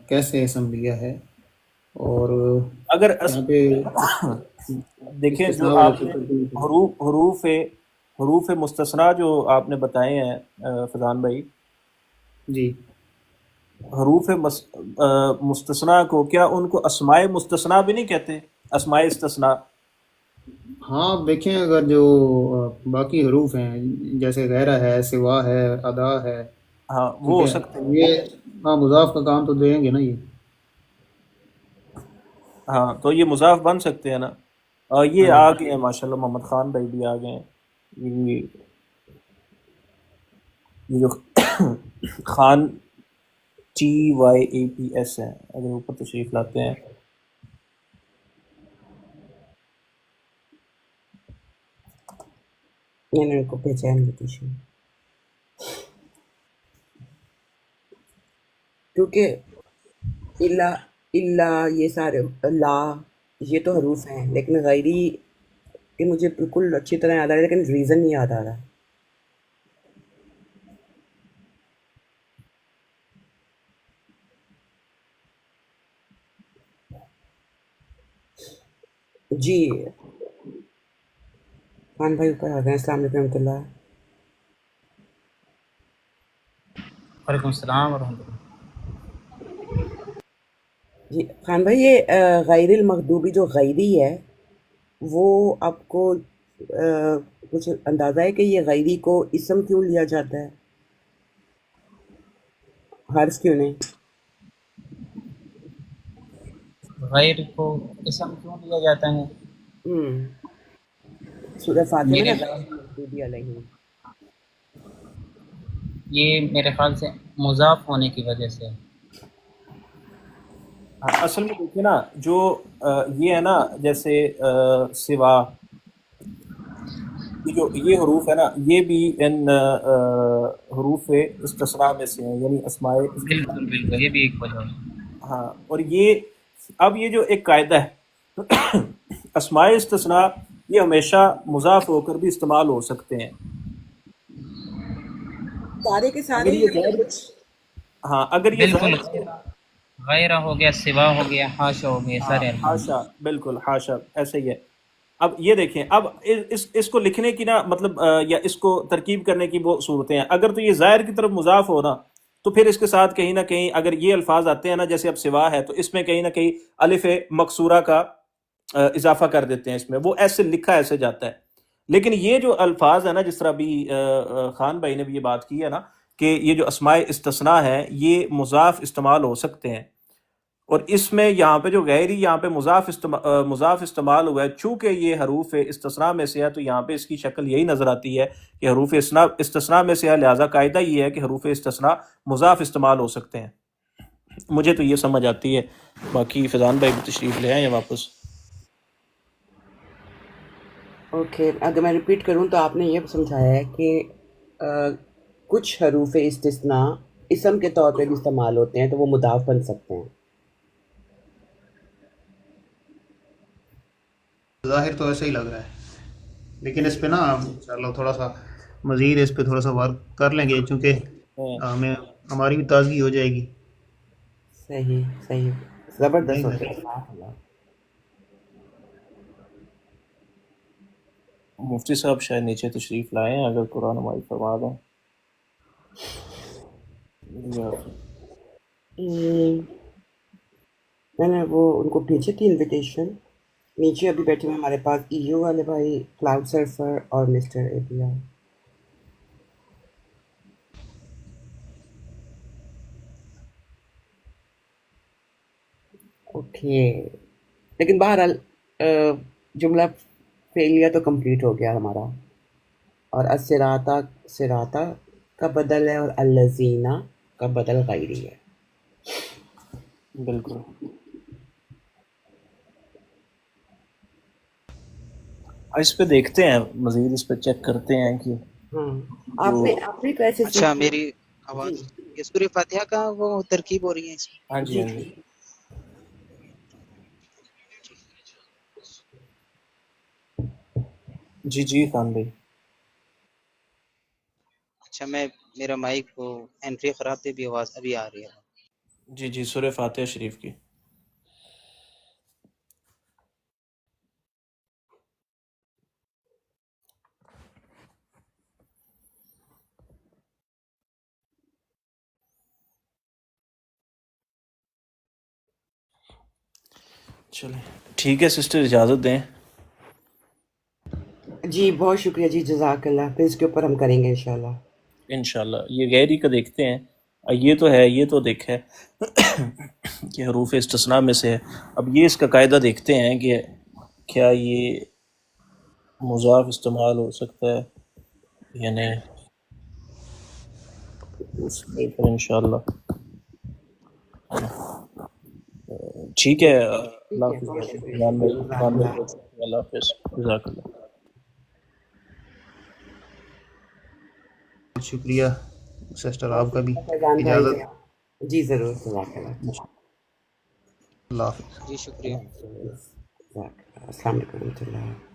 کیسے اسم لیا ہے، اور اگر یہاں پہ دیکھیں استثناء جو والا آپ نے چیپٹر حروف مستثنیٰ جو آپ نے بتائے ہیں فضان بھائی، جی حروف مستثنیٰ کو کیا ان کو اسماء مستثنیٰ بھی نہیں کہتے؟ اسماء استثناء، ہاں دیکھیں اگر جو باقی حروف ہیں جیسے غیرہ ہے، سوا ہے، ادا ہے، ہاں وہ ٹھیک ہو ہے، سکتے ہیں۔ یہ ہاں مضاف کا کام تو دیں گے نا یہ۔ ہاں تو یہ مضاف بن سکتے ہیں نا۔ یہ ہاں جی آ گئے ہیں ماشاءاللہ، محمد خان بھائی بھی آ گئے ہیں۔ یہ جو خان TYAPS ہے، اگر اوپر تشریف لاتے ہیں۔ میں نے ان کو پہچان لی تھی کیونکہ اللہ یہ سارے لا یہ تو حروف ہیں، لیکن غیری یہ مجھے بالکل اچھی طرح یاد آ رہا ہے لیکن ریزن نہیں یاد آ رہا۔ جی خان بھائی اوپر آ گئے، السلام علیکم ورحمۃ اللہ۔ وعلیکم السلام ورحمۃ اللہ۔ جی خان بھائی یہ غیر المغضوبی جو غیری ہے وہ آپ کو کچھ اندازہ ہے کہ یہ غیری کو اسم کیوں لیا جاتا ہے، حرف کیوں نہیں؟ غیر کو اسم کیوں لیا جاتا ہے؟ سورہ فاتحہ میں میرے نا غیر خیال المغضوبی علیہم، یہ میرے خیال سے مضاف ہونے کی وجہ سے۔ اصل میں دیکھیں نا جو یہ ہے نا جیسے سوا، یہ حروف ہے نا یہ بھی ان حروف استثناء میں سے ہیں، یعنی اسماء بالکل بالکل، یہ بھی ایک وجہ ہے۔ ہاں، اور یہ اب یہ جو ایک قاعدہ ہے اسماء استثناء یہ ہمیشہ مضاف ہو کر بھی استعمال ہو سکتے ہیں، سارے کے سارے اگر یہ غیر، ہاں اگر یہ بالکل، ظاہر، غیرہ ہو گیا، سوا ہو گیا، حاشا ہو گیا، ہاں سارے الفاظ۔ حاشا، بالکل حاشا ایسے ہی ہے۔ اب یہ دیکھیں، اب اس کو لکھنے کی نا مطلب یا اس کو ترکیب کرنے کی وہ صورتیں ہیں، اگر تو یہ ظاہر کی طرف مضاف ہو نا تو پھر اس کے ساتھ کہیں نہ کہیں اگر یہ الفاظ آتے ہیں نا، جیسے اب سوا ہے، تو اس میں کہیں نہ کہیں الف مکسورہ کا اضافہ کر دیتے ہیں اس میں، وہ ایسے لکھا ایسے جاتا ہے. لیکن یہ جو الفاظ ہے نا، جس طرح ابھی خان بھائی نے بھی یہ بات کی ہے نا کہ یہ جو اسماء استثناء ہے یہ مضاف استعمال ہو سکتے ہیں، اور اس میں یہاں پہ جو غیری یہاں پہ مضاف استعمال ہوا ہے، چونکہ یہ حروف استثناء میں سے ہے تو یہاں پہ اس کی شکل یہی نظر آتی ہے کہ حروف استثناء میں سے ہے، لہٰذا قاعدہ یہ ہے کہ حروف استثناء مضاف استعمال ہو سکتے ہیں. مجھے تو یہ سمجھ آتی ہے، باقی فیضان بھائی بھی تشریف لے آئیں واپس. اوکے، اگر میں ریپیٹ کروں تو آپ نے یہ سمجھایا ہے کہ کچھ حروف استثناء اسم کے طور پہ بھی استعمال ہوتے ہیں تو وہ مضاف بن سکتے ہیں. ظاہر تو ایسا ہی لگ رہا ہے، لیکن اس پہ نا انشاءاللہ تھوڑا سا مزید اس پہ تھوڑا سا ورک کر لیں گے، چونکہ ہمیں ہماری بھی تازگی ہو جائے گی. صحیح صحیح، زبردست ہو گیا. مفتی صاحب شاید نیچے تشریف لائیں اگر قرآن ہماری فرما دیں. میں نے وہ ان کو بھیجی تھی انویٹیشن، نیچے ابھی بیٹھے ہوئے ہمارے پاس ایو والے بھائی، کلاؤڈ سرفر اور مسٹر ایبیا. اوکے، لیکن بہرحال جملہ فعلیہ تو کمپلیٹ ہو گیا ہمارا، اور الصراطہ کا بدل ہے اور الذین کا بدل غیری ہے. بالکل. اس پہ دیکھتے ہیں مزید، اس پہ چیک کرتے ہیں کہ ہاں، آپ نے تو ایسے اچھا میری آواز، یہ سورہ فاتحہ کا وہ ترکیب ہو رہی ہے اس میں. ہاں جی ہاں جی. جی جی خان بھائی. اچھا میرا مائک کو انٹری خراب تھی، بھی آواز ابھی آ رہی ہے. جی جی سورہ فاتحہ شریف کی. چلیں ٹھیک ہے سسٹر، اجازت دیں. جی بہت شکریہ جی، جزاک اللہ. پھر اس کے اوپر ہم کریں گے انشاءاللہ. انشاءاللہ. یہ غیری کا دیکھتے ہیں، یہ تو ہے، یہ تو دیکھے کہ حروف استثناء میں سے ہے. اب یہ اس کا قاعدہ دیکھتے ہیں کہ کیا یہ مضاف استعمال ہو سکتا ہے یا نہیں، اس کے اوپر انشاءاللہ. ٹھیک ہے. اللہ حافظ. اللہ حافظ. جزاک اللہ. شکریہ سسٹر آپ کا بھی. فیضان بھائی، اجازت. جی ضرور، جزاک اللہ. اللہ حافظ. جی شکریہ. السلام علیکم و رحمۃ اللہ.